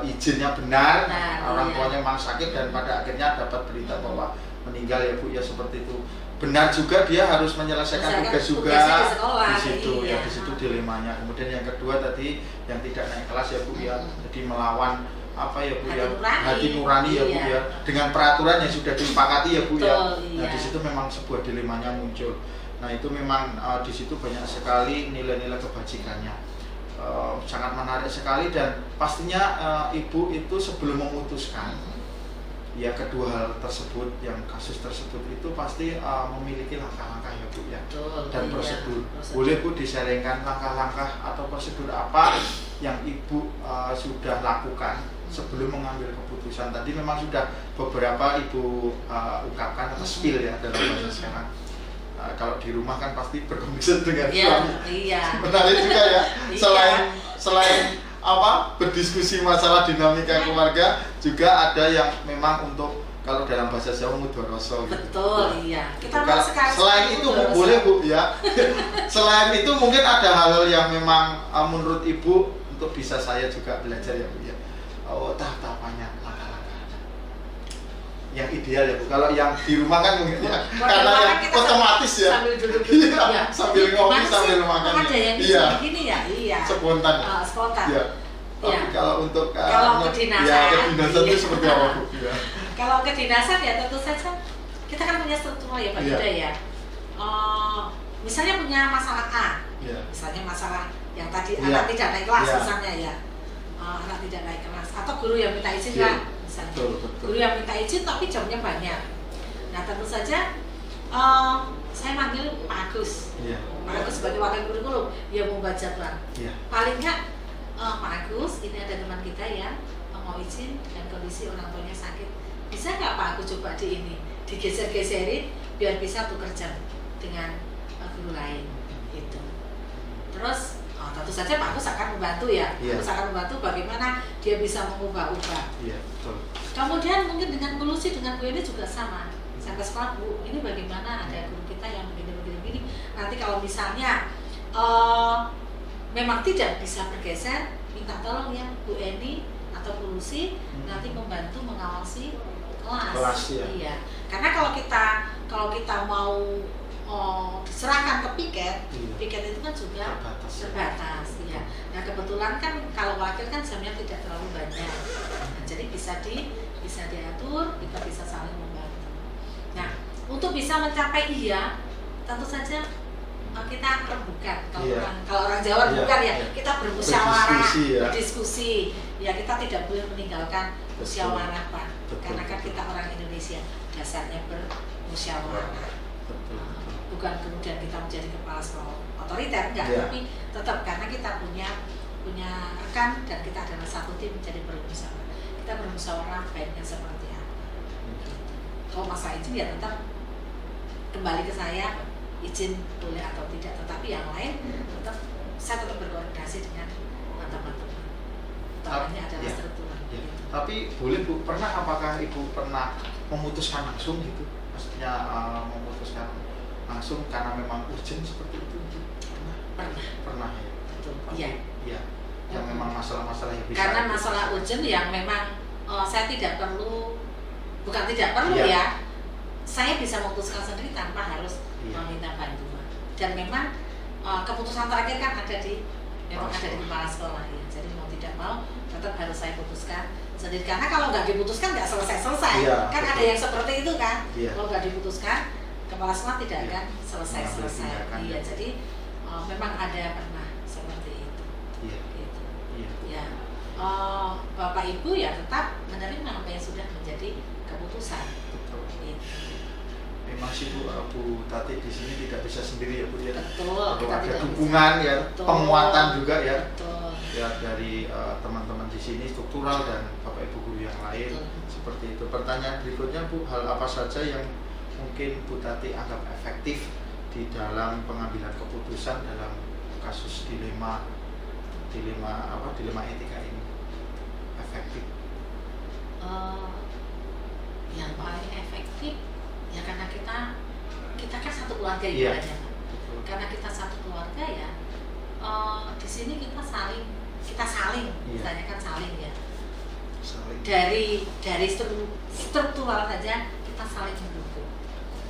izinnya benar, orang tuanya memang sakit dan pada akhirnya dapat berita bahwa meninggal ya, Bu ya, seperti itu. Benar juga dia harus menyelesaikan tugas juga di situ ya, di situ dilemanya. Kemudian yang kedua tadi yang tidak naik kelas ya, Bu ya, jadi melawan apa ya, Bu ya, hati nurani ya, Bu ya, dengan peraturan yang sudah disepakati ya, Bu ya. Nah, di situ memang sebuah dilemanya muncul. Nah, itu memang di situ banyak sekali nilai-nilai kebajikannya. Sangat menarik sekali dan pastinya Ibu itu sebelum memutuskan ya kedua hal tersebut, yang kasus tersebut itu pasti memiliki langkah-langkah ya, Bu ya. Dan prosedur. Boleh Bu disaringkan langkah-langkah atau prosedur apa yang Ibu sudah lakukan sebelum mengambil keputusan? Tadi memang sudah beberapa Ibu ungkapkan atau spill ya dalam bahasa sekarang. Kalau di rumah kan pasti berkomunikasi dengan suami. Menarik juga ya. Selain apa berdiskusi masalah dinamika keluarga, juga ada yang memang untuk kalau dalam bahasa Jawa mudhoroso gitu. Betul, iya. Kita selain itu boleh, Bu ya. Selain itu mungkin ada hal-hal yang memang menurut Ibu untuk bisa saya juga belajar ya, Bu ya. Tahap-tahapannya, langkah-langkah yang ideal ya, Bu. Kalau yang di rumah kan mungkin ya, karena yang otomatis ya. Sambil duduk sambil ngopi sambil makan. Ada yang gini ya, spontan. Spontan. Iya. Tapi kalau untuk kedinasan, kedinasan itu seperti apa, Bu? Ya. Kalau kedinasan ya tentu saja kita kan punya struktur ya, Pak Yuda ya. Misalnya punya masalah A, misalnya masalah yang tadi anak tidak naik kelas misalnya ya, anak tidak naik kelas atau guru yang minta izin lah misalnya. Betul. Guru yang minta izin tapi jamnya banyak. Nah, tentu saja Saya manggil Pak Agus. Pak Agus sebagai wakil kurikulum, ya mau baca Bang. Paling nggak Pak Agus, ini ada teman kita yang mau izin dengan kondisi orang tuanya sakit. Bisa nggak Pak Agus coba digeser-geserin biar bisa bekerja dengan guru lain gitu. Terus tentu saja Pak Agus akan membantu ya. Agus akan membantu bagaimana dia bisa mengubah-ubah. Kemudian mungkin dengan Bu Lucy, dengan Bu ini juga sama. Saya ke sekolah, Bu, ini bagaimana ada guru kita yang begini. Nanti kalau misalnya memang tidak bisa bergeser, minta tolong ya Bu Eni atau Bu Lucy nanti membantu mengawasi kelas. Iya. Karena kalau kita mau diserahkan ke piket itu kan juga terbatas. Ya. Nah kebetulan kan kalau wakil kan jamnya tidak terlalu banyak, nah, jadi bisa diatur, kita bisa saling membantu. Nah untuk bisa mencapai tentu saja kita rembukan. Kalau orang Jawa rembukan kita bermusyawarah, berdiskusi. Ya kita tidak boleh meninggalkan musyawarah Pak, karena kan kita orang Indonesia dasarnya bermusyawarah. Bukan kemudian kita menjadi kepala sekolah otoriter, enggak, tapi tetap karena kita punya rekan dan kita adalah satu tim menjadi bermusyawarah. Kita bermusyawarah baiknya seperti apa. Kalau masalah izin ya tetap kembali ke saya, izin boleh atau tidak, tetapi yang lain saya tetap berkoordinasi dengan teman-teman. Utamanya adalah struktural. Tapi boleh Bu, apakah Ibu pernah memutuskan langsung gitu? Maksudnya memutuskan langsung karena memang urgent seperti itu? Pernah ya? Betul. Iya. Yang memang masalah-masalah yang bisa. Karena masalah urgent yang memang saya tidak perlu, bukan tidak perlu ya, saya bisa memutuskan sendiri tanpa harus meminta bantuan. Dan memang keputusan terakhir kan ada di kepala sekolah ya. Jadi mau tidak mau tetap harus saya putuskan sendiri. Karena kalau nggak diputuskan nggak selesai. Kan betul. Ada yang seperti itu kan. Kalau nggak diputuskan kepala sekolah tidak akan selesai. Iya, jadi memang ada pernah seperti itu. Gitu. Ya, Bapak Ibu ya tetap menerima apa yang sudah menjadi keputusan. Betul. Gitu. Memang sih Bu Tati di sini tidak bisa sendiri ya Bu ya. Betul. Kita ada dukungan ya, betul. Penguatan juga ya. Betul. Ya dari teman-teman di sini struktural dan Bapak Ibu guru yang lain. Betul. Seperti itu. Pertanyaan berikutnya Bu, hal apa saja yang mungkin Bu Tati anggap efektif di dalam pengambilan keputusan dalam kasus dilema etika ini? Efektif? Yang paling efektif ya karena kita kan satu keluarga ya, karena kita satu keluarga ya, di sini kita saling misalnya kan saling ya, dari struktural saja kita saling mendukung.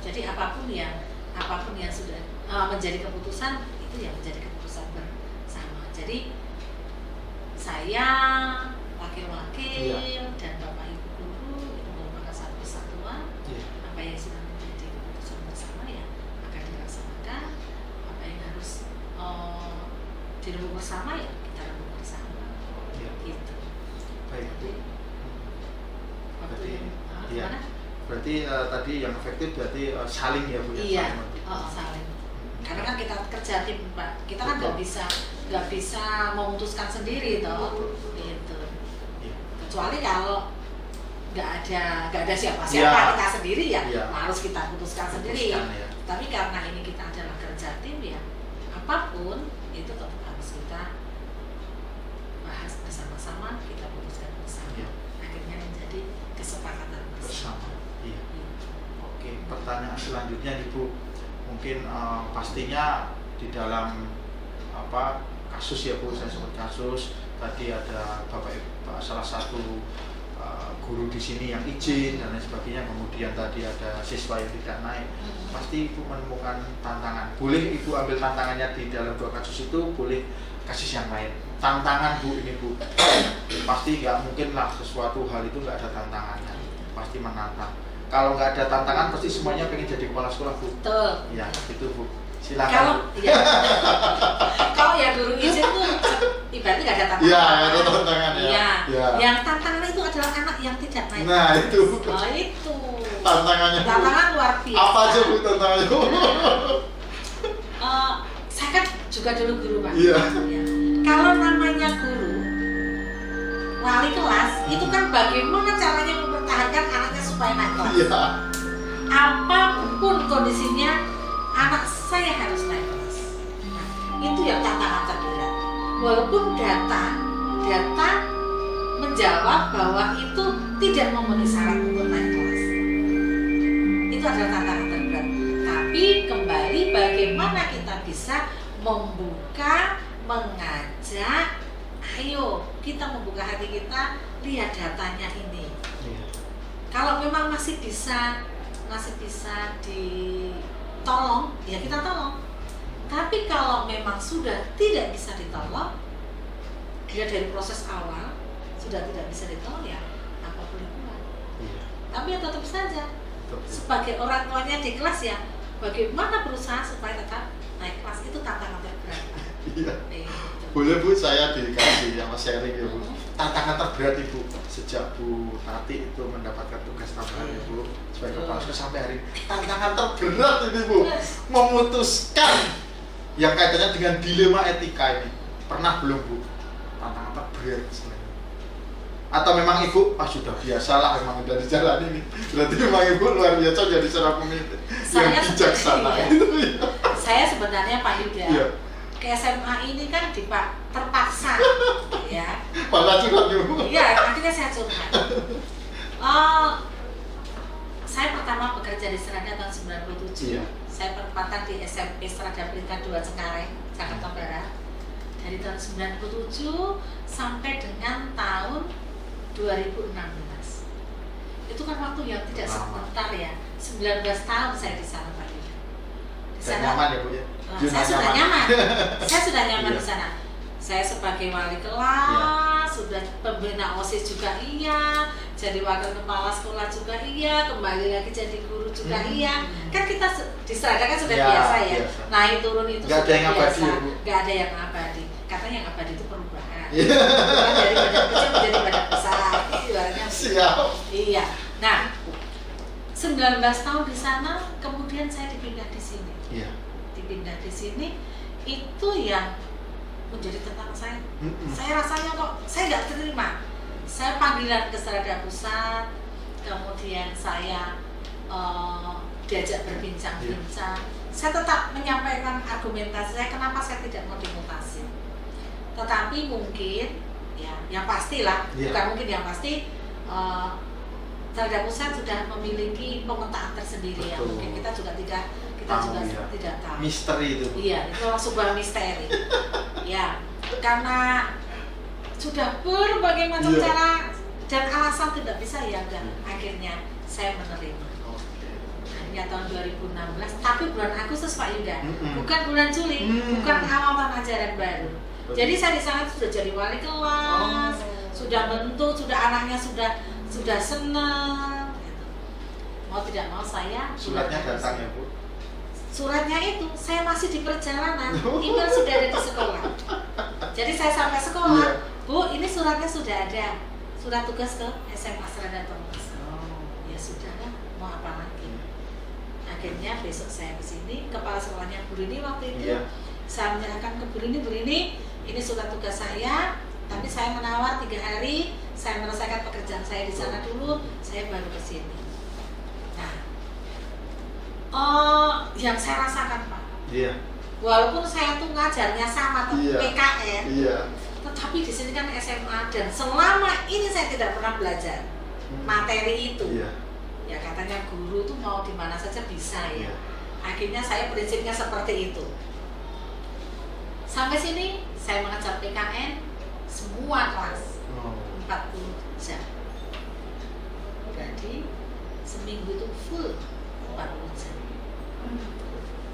Jadi apapun yang sudah menjadi keputusan itu yang menjadi keputusan bersama. Jadi saya wakil-wakil dan Bapak Ibu guru itu merupakan satu kesatuan. Apa yang sudah menjadi keputusan bersama ya akan dilaksanakan. Apa yang harus dirembuk bersama ya kita rembuk bersama. Gitu. Baik Bu. Gimana? Berarti tadi yang efektif berarti saling ya Bu ya? Iya, saling. Karena kan kita kerja tim Pak, kita kan nggak bisa memutuskan sendiri toh, gitu. Kecuali kalau nggak ada siapa-siapa kita sendiri ya, harus kita putuskan sendiri. Ya. Tapi karena ini kita adalah kerja tim ya, apapun itu tetap harus kita bahas bersama-sama, kita putuskan bersama. Akhirnya menjadi kesepakatan bersama. Oke, pertanyaan selanjutnya nih Bu, mungkin pastinya di dalam kasus ya Bu, saya sebut kasus tadi ada salah satu guru di sini yang izin dan lain sebagainya, kemudian tadi ada siswa yang tidak naik, pasti Ibu menemukan tantangan. Boleh Ibu ambil tantangannya di dalam dua kasus itu, boleh kasus yang lain. Tantangan Bu ini Bu, pasti nggak mungkin lah sesuatu hal itu nggak ada tantangannya, pasti menantang. Kalau nggak ada tantangan pasti semuanya pengen jadi kepala sekolah Bu. Betul. Ya itu Bu. Silakan. Kalau ya guru izin tuh ibaratnya nggak ada tantangan. Iya, ada tantangan ya. Iya. Yang tantangan itu adalah anak yang tidak naik. Nah itu. Oh itu. Tantangannya. Tantangan luar biasa. Apa aja Bu tantangannya? Saya kan juga dulu guru Pak. Iya. Ya. Kalau namanya guru, wali kelas itu kan bagaimana caranya mempertahankan anaknya supaya naik kelas. Iya. Apapun kondisinya, anak saya harus naik kelas. Nah, itu yang tantangan terberat. Walaupun data menjawab bahwa itu tidak memenuhi syarat untuk naik kelas. Itu adalah tantangan terberat. Tapi kembali bagaimana kita bisa membuka, mengajak, ayo kita membuka hati kita, lihat datanya ini. Kalau memang masih bisa ditolong, ya kita tolong. Tapi kalau memang sudah tidak bisa ditolong, dia dari proses awal sudah tidak bisa ditolong, ya apa boleh buat. Tapi ya tetap saja sebagai orang tuanya di kelas, ya bagaimana berusaha supaya tetap naik kelas, itu tantangan terberat. Iya. Boleh Bu, saya dikasih sama sharing ya Bu. Tantangan terberat Ibu sejak Bu Tati itu mendapatkan tugas tambahan Ibu sebagai kepala sekolah sampai hari ini. Tantangan terberat ini Bu, memutuskan yang kaitannya dengan dilema etika ini. Pernah belum Bu? Tantangan terberat selain ini. Atau memang Ibu, sudah biasalah memang udah dijalani ini. Berarti memang Ibu luar biasa jadi seorang pemimpin yang bijaksana itu ya. Saya sebenarnya Pak Yuda, Iya. ke SMA ini kan terpaksa ya. Malah curhat Ibu. Iya, akhirnya saya curhat. Saya pertama bekerja di Serada tahun 97. Iya. Saya perempatan di SMP Serada Peringkat 2 Cengkareng, Jakarta Barat. Dari tahun 97 sampai dengan tahun 2016. Itu kan waktu yang tidak sebentar ya. 19 tahun saya di sana Pak Yuda. Di sana nyaman ya Bu ya? saya sudah nyaman. Saya sudah nyaman di sana. Saya sebagai wali kelas, sudah pembina OSIS juga iya, jadi wakil kepala sekolah juga iya, kembali lagi jadi guru juga iya. Kan kita di Serada kan sudah biasa ya. Biasa. Naik turun itu Gak sudah ada yang biasa. abadi, Gak ada yang abadi. Katanya yang abadi itu perubahan. Bukan dari badan kecil menjadi badan besar. Ibaratnya. Siap. Iya. Nah, 19 tahun di sana, kemudian saya dipindah di sini. Iya. Dipindah di sini itu yang menjadi tentang saya. Saya rasanya kok saya nggak terima. Saya panggilan ke Serada Pusat, kemudian saya diajak berbincang-bincang. Saya tetap menyampaikan argumentasi saya kenapa saya tidak mau dimutasi. Tetapi mungkin ya, yang pastilah, bukan mungkin yang pasti Serada Pusat sudah memiliki pemetaan tersendiri. Betul. Ya. Mungkin kita juga tidak tahu. Misteri itu. Iya, itu sebuah misteri. Ya, karena sudah berbagai macam cara dan alasan tidak bisa, ya udah akhirnya saya menerima. Akhirnya tahun 2016, tapi bulan Agustus Pak Yuda, bukan bulan Juli, bukan awal tahun ajaran baru. Jadi saya di sana sudah jadi wali kelas, sudah bentuk, sudah anaknya sudah senang. Gitu. Mau tidak mau saya. Suratnya datang ya Bu? Suratnya itu saya masih di perjalanan, email sudah ada di sekolah. Jadi saya sampai sekolah, Bu, ini suratnya sudah ada, surat tugas ke SMA Serada Thomas. Ya sudah lah, mau apa lagi? Akhirnya besok saya ke sini, kepala sekolahnya Bu Rini waktu itu, saya menyerahkan ke Bu Rini, ini surat tugas saya, tapi saya menawar 3 hari, saya menyelesaikan pekerjaan saya di sana dulu, saya baru ke sini. Yang saya rasakan Pak, walaupun saya tuh ngajarnya sama PKN, tetapi di sini kan SMA dan selama ini saya tidak pernah belajar materi itu. Ya katanya guru tuh mau di mana saja bisa ya. Akhirnya saya prinsipnya seperti itu. Sampai sini saya mengajar PKN semua kelas 40 jam. Jadi seminggu itu full 40 jam.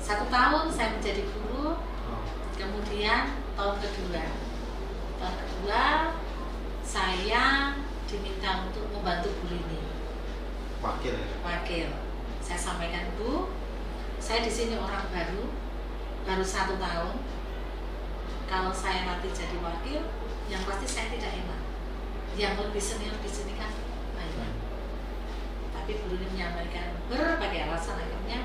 1 tahun saya menjadi guru, kemudian tahun kedua saya diminta untuk membantu Bu Rini. Wakil. Saya sampaikan, Bu, saya di sini orang baru 1 tahun. Kalau saya nanti jadi wakil, yang pasti saya tidak enak. Yang lebih senior di sini kan banyak. tapi guru ini menyampaikan berbagai alasan, akhirnya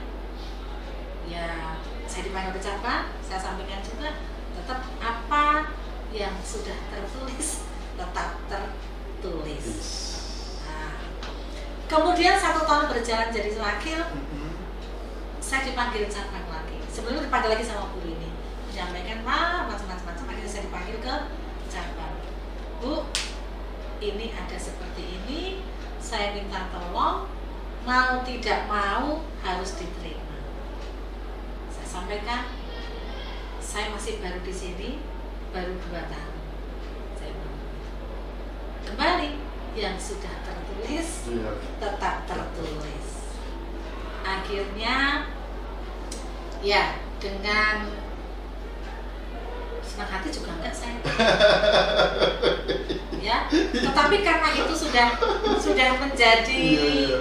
ya saya dipanggil ke cabang. Saya sampaikan juga tetap apa yang sudah tertulis tetap tertulis. Nah, kemudian 1 tahun berjalan jadi wakil, saya dipanggil cabang lagi. Sebelumnya dipanggil lagi sama guru ini, menyampaikan macam-macam. Akhirnya saya dipanggil ke cabang. Bu, ini ada seperti ini, saya minta tolong, mau tidak mau harus diterima. Saya sampaikan, saya masih baru di sini, baru 2 tahun. Saya bilang, kembali yang sudah tertulis tetap tertulis. Akhirnya ya dengan senang hati juga enggak saya. Ya, tetapi karena itu sudah menjadi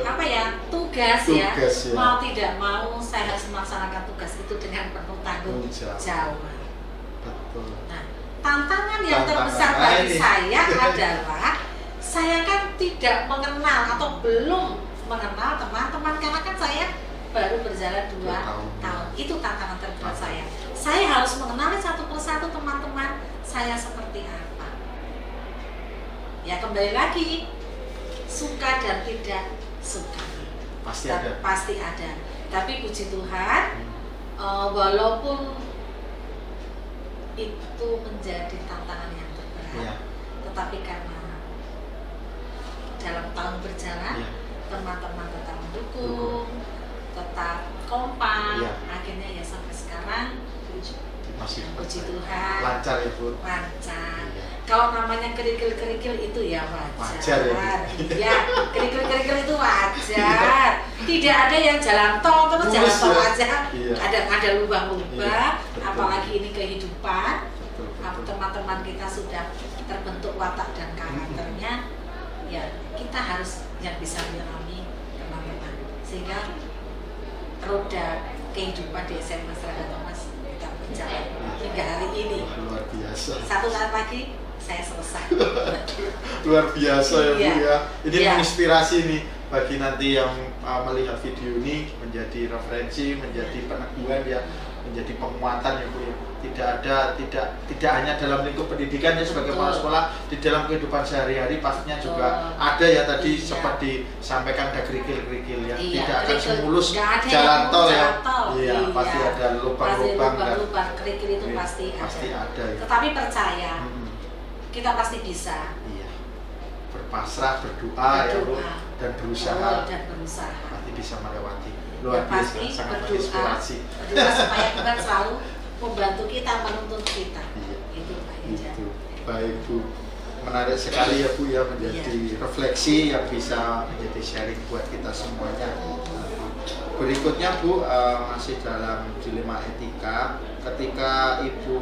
apa ya, tugas ya. Mau tidak mau saya harus melaksanakan tugas itu dengan penuh tanggung jawab. Nah, tantangan yang terbesar bagi saya adalah saya kan tidak mengenal atau belum mengenal teman-teman, karena kan saya baru berjalan 2 tahun. Itu tantangan terberat saya. Saya harus mengenali satu persatu teman-teman saya seperti apa. Ya kembali lagi, suka dan tidak suka pasti ada. Tapi puji Tuhan, walaupun itu menjadi tantangan yang terberat, tetapi karena dalam tahun berjalan, teman-teman tetap mendukung, tetap kompak, akhirnya ya sampai sekarang puji Tuhan lancar ya Bu. Lancar. Kalau namanya kerikil-kerikil itu ya wajar. Iya, kerikil-kerikil itu wajar. Tidak ada yang jalan tol terus jalan tol aja. Kadang ada lubang-lubang, apalagi ini kehidupan. Teman-teman kita sudah terbentuk watak dan karakternya, ya kita harus yang bisa menyelami teman-teman, sehingga roda kehidupan di SMA Serada Thomas kita berjalan hingga hari ini. Luar biasa. 1 tahun lagi saya selesai. Luar biasa ya Bu ya. Ini menginspirasi nih bagi nanti yang melihat video ini, menjadi referensi, menjadi peneguhan ya, menjadi penguatan ya Bu ya. Tidak hanya dalam lingkup pendidikan ya, sebagai kepala sekolah, di dalam kehidupan sehari-hari pastinya juga ada ya, tadi sempat disampaikan ada kerikil-kerikil ya. Tidak akan semulus jalan tol ya. Iya, pasti ada lubang-lubang dan kerikil itu pasti ada ya. Tetapi percaya kita pasti bisa. Iya. Berpasrah, berdoa ya Bu, dan berusaha. Pasti bisa melewati. Luar biasa, sangat menginspirasi. Berdoa supaya Tuhan selalu membantu kita, menuntun kita. Itu Pak Ija. Baik Bu, menarik sekali ya Bu ya, menjadi refleksi yang bisa menjadi sharing buat kita semuanya. Berikutnya Bu, masih dalam dilema etika, ketika Ibu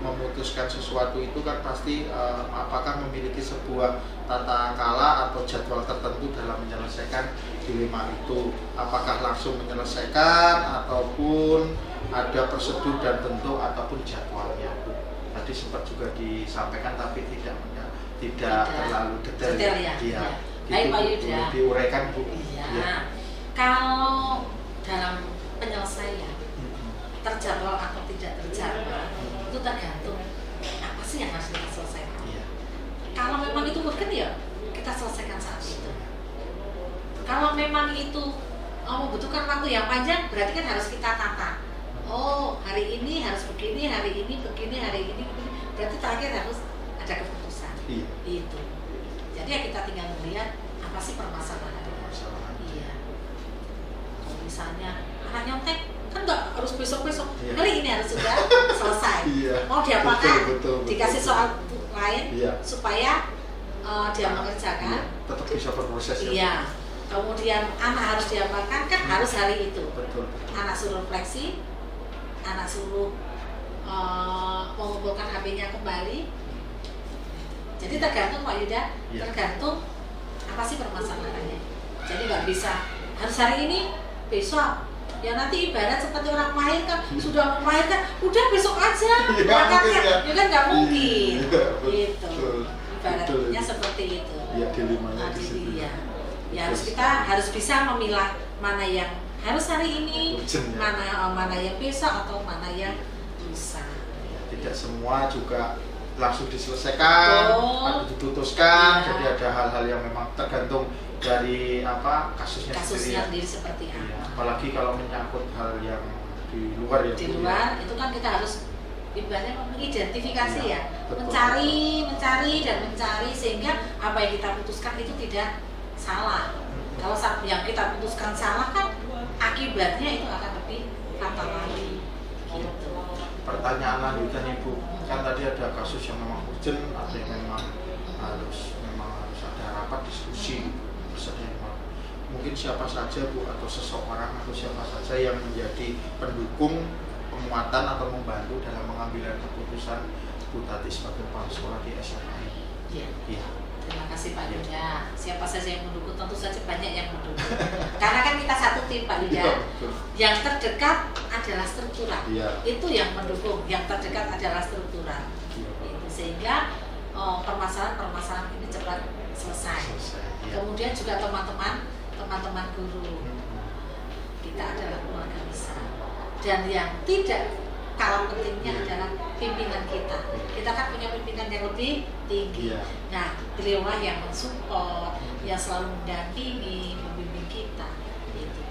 memutuskan sesuatu itu kan pasti apakah memiliki sebuah tata kala atau jadwal tertentu dalam menyelesaikan dilema itu, apakah langsung menyelesaikan ataupun ada prosedur dan bentuk ataupun jadwalnya Bu. Tadi sempat juga disampaikan tapi tidak terlalu detail ya. Iya. Baik Pak Yuda. Diuraikan Bu. Iya. Kalau dalam penyelesaian terjadwal atau tidak terjadwal itu tergantung apa sih yang harus kita selesaikan. Kalau memang itu urgen ya kita selesaikan saat itu. Kalau memang itu membutuhkan waktu yang panjang, berarti kan harus kita tata. Oh, hari ini harus begini, hari ini begini, hari ini begini. Berarti terakhir harus ada keputusan. Itu. Jadi ya kita tinggal melihat apa sih permasalahannya. Iya. Kalau misalnya anak nyontek kan nggak harus besok-besok. Hari ini harus sudah selesai. Mau diapakan? Dikasih soal lain supaya dia mengerjakan. Tetap bisa berproses ya. Iya. Kemudian anak harus diapakan kan harus hari itu. Betul. Anak suruh refleksi, anak suruh mengumpulkan HP-nya kembali. Jadi tergantung Pak Yuda, tergantung apa sih permasalahannya. Jadi nggak bisa harus hari ini, besok. Ya nanti ibarat seperti orang melahirkan, sudah melahirkan, udah besok aja berangkatnya, ya kan nggak mungkin. Gitu. Ibaratnya seperti itu. Iya, dilemanya di situ. Ya kita harus bisa memilah mana yang harus hari ini, mana yang besok atau mana yang lusa. Tidak semua juga langsung diselesaikan atau diputuskan. Jadi ada hal-hal yang memang tergantung dari kasusnya sendiri seperti apa. Apalagi kalau menyangkut hal yang di luar ya. Di luar itu kan kita harus ibaratnya mengidentifikasi mencari sehingga apa yang kita putuskan itu tidak salah. Kalau yang kita putuskan salah kan akibatnya itu akan lebih fatal lagi. Gitu. Pertanyaan lanjutan Ibu, kan tadi ada kasus yang memang urgent, ada yang memang harus ada rapat diskusi bersama. Mungkin siapa saja Bu atau seseorang atau siapa saja yang menjadi pendukung penguatan atau membantu dalam mengambil keputusan Bu Tati sebagai kepala sekolah di SMA ini. Iya. Terima kasih Pak Yuda. Siapa saja yang mendukung, tentu saja banyak yang mendukung. Karena kan kita satu tim Pak Yuda. Yang terdekat adalah struktural. Itu yang mendukung. Yang terdekat adalah struktural. Sehingga permasalahan ini cepat selesai. Kemudian juga teman-teman guru. Kita adalah keluarga besar. Dan yang tidak kalah pentingnya adalah pimpinan kita. Kita kan punya pimpinan yang lebih tinggi. Nah, beliaulah yang mensupport, yang selalu mendampingi, membimbing kita. Gitu.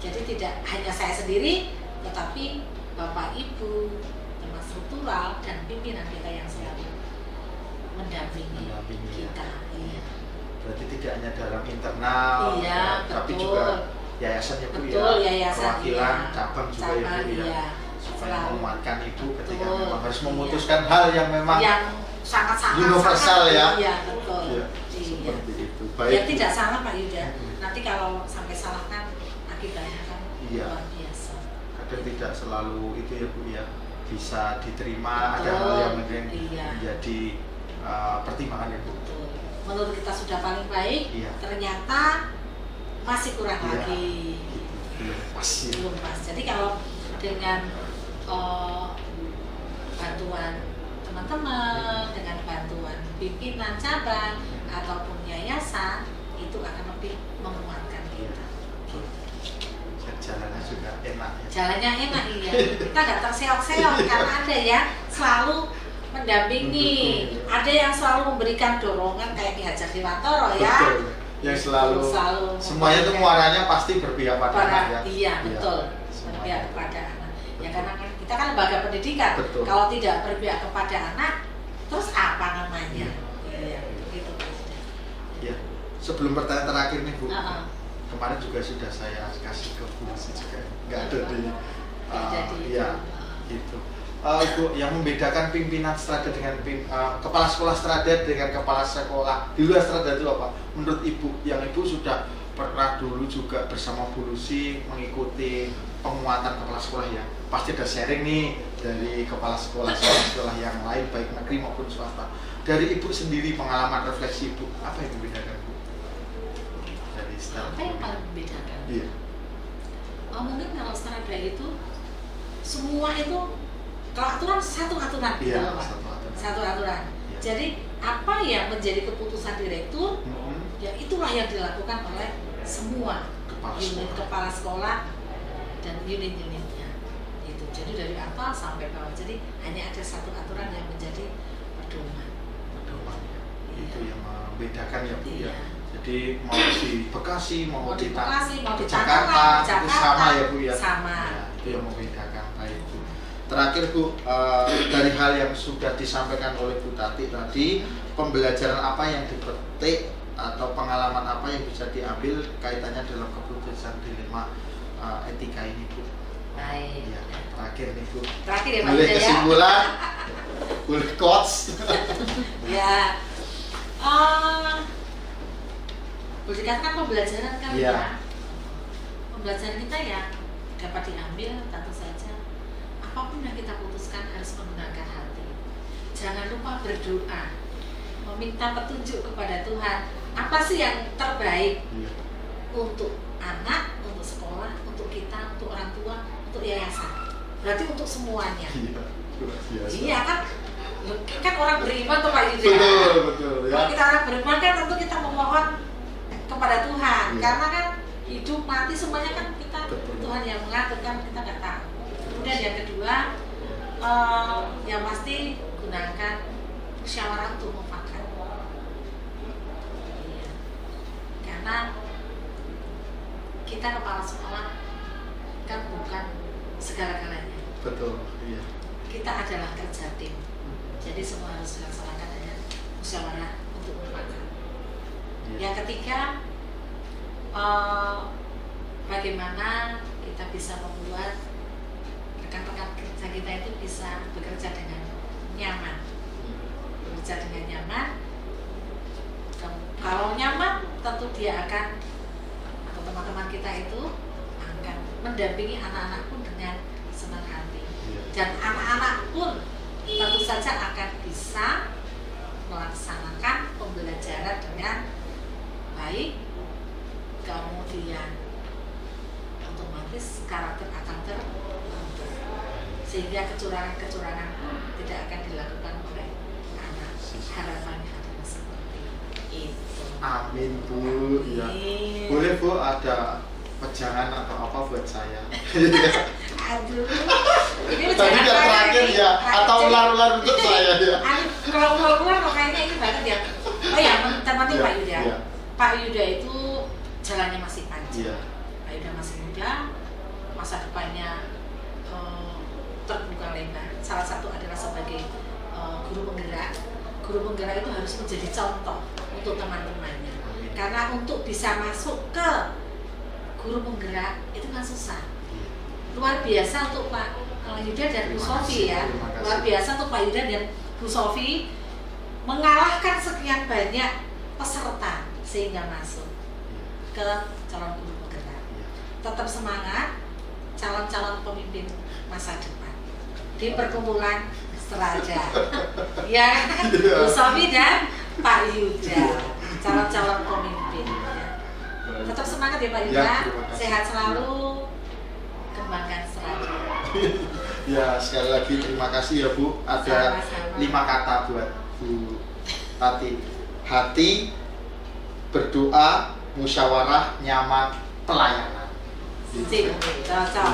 Jadi tidak hanya saya sendiri, tetapi Bapak Ibu, teman struktural dan pimpinan kita yang selalu mendampingi kita. Iya. Berarti tidak hanya dalam internal, tapi juga yayasan ya Bu. Yayasan, perwakilan cabang juga ya Bu supaya menguatkan Ibu ketika memang harus memutuskan hal yang memang sangat universal ya. Iya, betul. Seperti itu. Baik. Ya tidak salah Pak Yuda. Nanti kalau sampai salah kan akibatnya kan luar biasa. Kadang tidak selalu itu ya Bu ya bisa diterima. Ada hal yang mungkin menjadi pertimbangan ya Bu. Menurut kita sudah paling baik, ternyata masih kurang lagi. Belum pas. Jadi kalau dengan bantuan teman-teman, dengan bantuan pimpinan cabang ataupun yayasan, itu akan lebih menguatkan kita. Jalannya juga enak ya. Jalannya enak iya. Kita nggak terseok-seok karena ada ya selalu mendampingi, ada yang selalu memberikan dorongan kayak Ki Hajar Dewantoro ya. Betul. Yang selalu semuanya itu muaranya pasti berpihak pada anak ya. Iya, betul. Berpihak kepada anak. Ya karena kita kan lembaga pendidikan. Betul. Kalau tidak berpihak kepada anak, terus apa namanya? Iya, begitu. Ya. Sebelum pertanyaan terakhir nih Bu. Kemarin juga sudah saya kasih ke Bu juga. Enggak ada di gitu. Bu, yang membedakan pimpinan strada dengan kepala sekolah strada dengan kepala sekolah di luar strada itu apa? Menurut Ibu, yang Ibu sudah pernah dulu juga bersama Bu Lucy mengikuti penguatan kepala sekolah ya. Pasti ada sharing nih dari kepala sekolah yang lain baik negeri maupun swasta. Dari Ibu sendiri pengalaman refleksi Ibu, apa yang membedakan Bu? Dari strada. Apa yang paling membedakan? Iya. Mungkin kalau strada itu semua itu kalau aturan satu aturan, satu aturan. Ya. Jadi apa yang menjadi keputusan direktur, ya itulah yang dilakukan oleh semua kepala sekolah dan unit-unitnya. Itu. Jadi dari atas sampai bawah. Jadi hanya ada satu aturan yang menjadi pedoman. Ya. Itu yang membedakan ya Bu ya. Jadi mau di Bekasi, mau di Jakarta, itu sama ya Bu ya. Sama. Ya, itu yang membedakan. Baik Bu. Terakhir Bu, dari hal yang sudah disampaikan oleh Bu Tati tadi, pembelajaran apa yang dipetik atau pengalaman apa yang bisa diambil kaitannya dalam keputusan dilema etika ini Bu? Baik. Ya, terakhir nih Bu. Terakhir ya Pak. Boleh kesimpulan, boleh quotes. Ya, boleh dikatakan pembelajaran kan ya. Pembelajaran kita ya dapat diambil tentu saja. Apapun yang kita putuskan harus menggunakan hati. Jangan lupa berdoa, meminta petunjuk kepada Tuhan. Apa sih yang terbaik untuk anak, untuk sekolah, untuk kita, untuk orang tua, untuk yayasan. Berarti untuk semuanya. Iya kan? Kan orang beriman tuh Pak Yuda. Betul. Kalau kita orang beriman kan tentu kita memohon kepada Tuhan. Karena kan hidup mati semuanya kan kita Tuhan yang mengatur, kan kita nggak tahu. Kemudian yang kedua, yang pasti gunakan musyawarah untuk mufakat. Iya. Karena kita kepala sekolah kan bukan segala-galanya. Betul. Iya. Kita adalah kerja tim. Jadi semua harus dilaksanakan dengan musyawarah untuk mufakat. Iya. Yang ketiga, bagaimana kita bisa membuat rekan-rekan kerja kita itu bisa bekerja dengan nyaman. Bekerja dengan nyaman. Kalau nyaman, tentu dia akan, atau teman-teman kita itu akan mendampingi anak-anak pun dengan senang hati. Dan anak-anak pun tentu saja akan bisa melaksanakan pembelajaran dengan baik, kemudian otomatis karakter akan terbentuk, sehingga kecurangan-kecurangan pun tidak akan dilakukan oleh anak. Harapannya adalah seperti itu. Amin Bu. Ya. Boleh Bu ada pejangan atau apa buat saya? Aduh, ini tadi yang terakhir ya, atau ular-ular untuk saya ya. Kalau ular-ular kayaknya ini banget ya. Oh ya, penting Pak Yuda. Ya. Pak Yuda itu jalannya masih panjang. Ya. Pak Yuda masih muda, masa depannya terbuka lebar. Salah satu adalah sebagai guru penggerak. Guru penggerak itu harus menjadi contoh untuk teman-temannya. Karena untuk bisa masuk ke guru penggerak itu kan susah. Luar biasa untuk Pak Yuda dan Bu Sofi ya. Luar biasa untuk Pak Yuda dan Bu Sofi mengalahkan sekian banyak peserta sehingga masuk ke calon guru penggerak. Tetap semangat calon-calon pemimpin masa depan di perkumpulan Seraja. Ya, Bu Sofi dan Pak Yuda, calon-calon pemimpin. Ya. Tetap semangat ya Pak Yuda, sehat selalu, kembangkan Seraja. Ya, sekali lagi terima kasih ya Bu. Ada Sama-sama. 5 kata buat Bu Tati. Hati, berdoa, musyawarah, nyaman, pelayanan. Sip, cocok.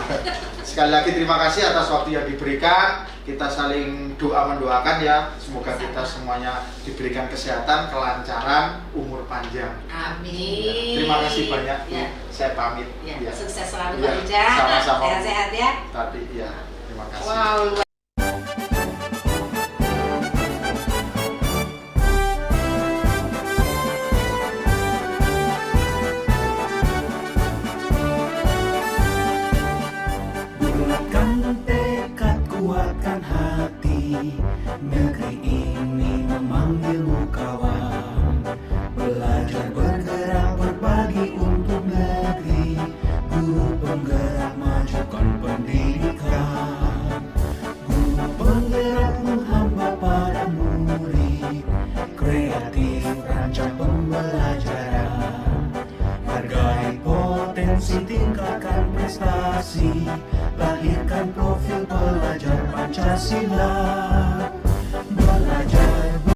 Sekali lagi terima kasih atas waktu yang diberikan. Kita saling mendoakan ya. Semoga kita semuanya diberikan kesehatan, kelancaran, umur panjang. Amin. Terima kasih banyak Bu. Ya. Saya pamit. Ya, Ya. sukses selalu Ya, Pak Yuda. sama-sama. Sehat-sehat ya. Tadi ya. Terima kasih. Wow. Bulatkan tekad, kuatkan hati. Negeri ini memanggilmu kawan. Belajar bergerak berbagi untuk negeri. Guru penggerak majukan pendidikan. Guru penggerak menghamba pada murid. Kreatif rancang pembelajaran. Hargai potensi, tingkatkan prestasi. Lahirkan profil pelajar Pancasila.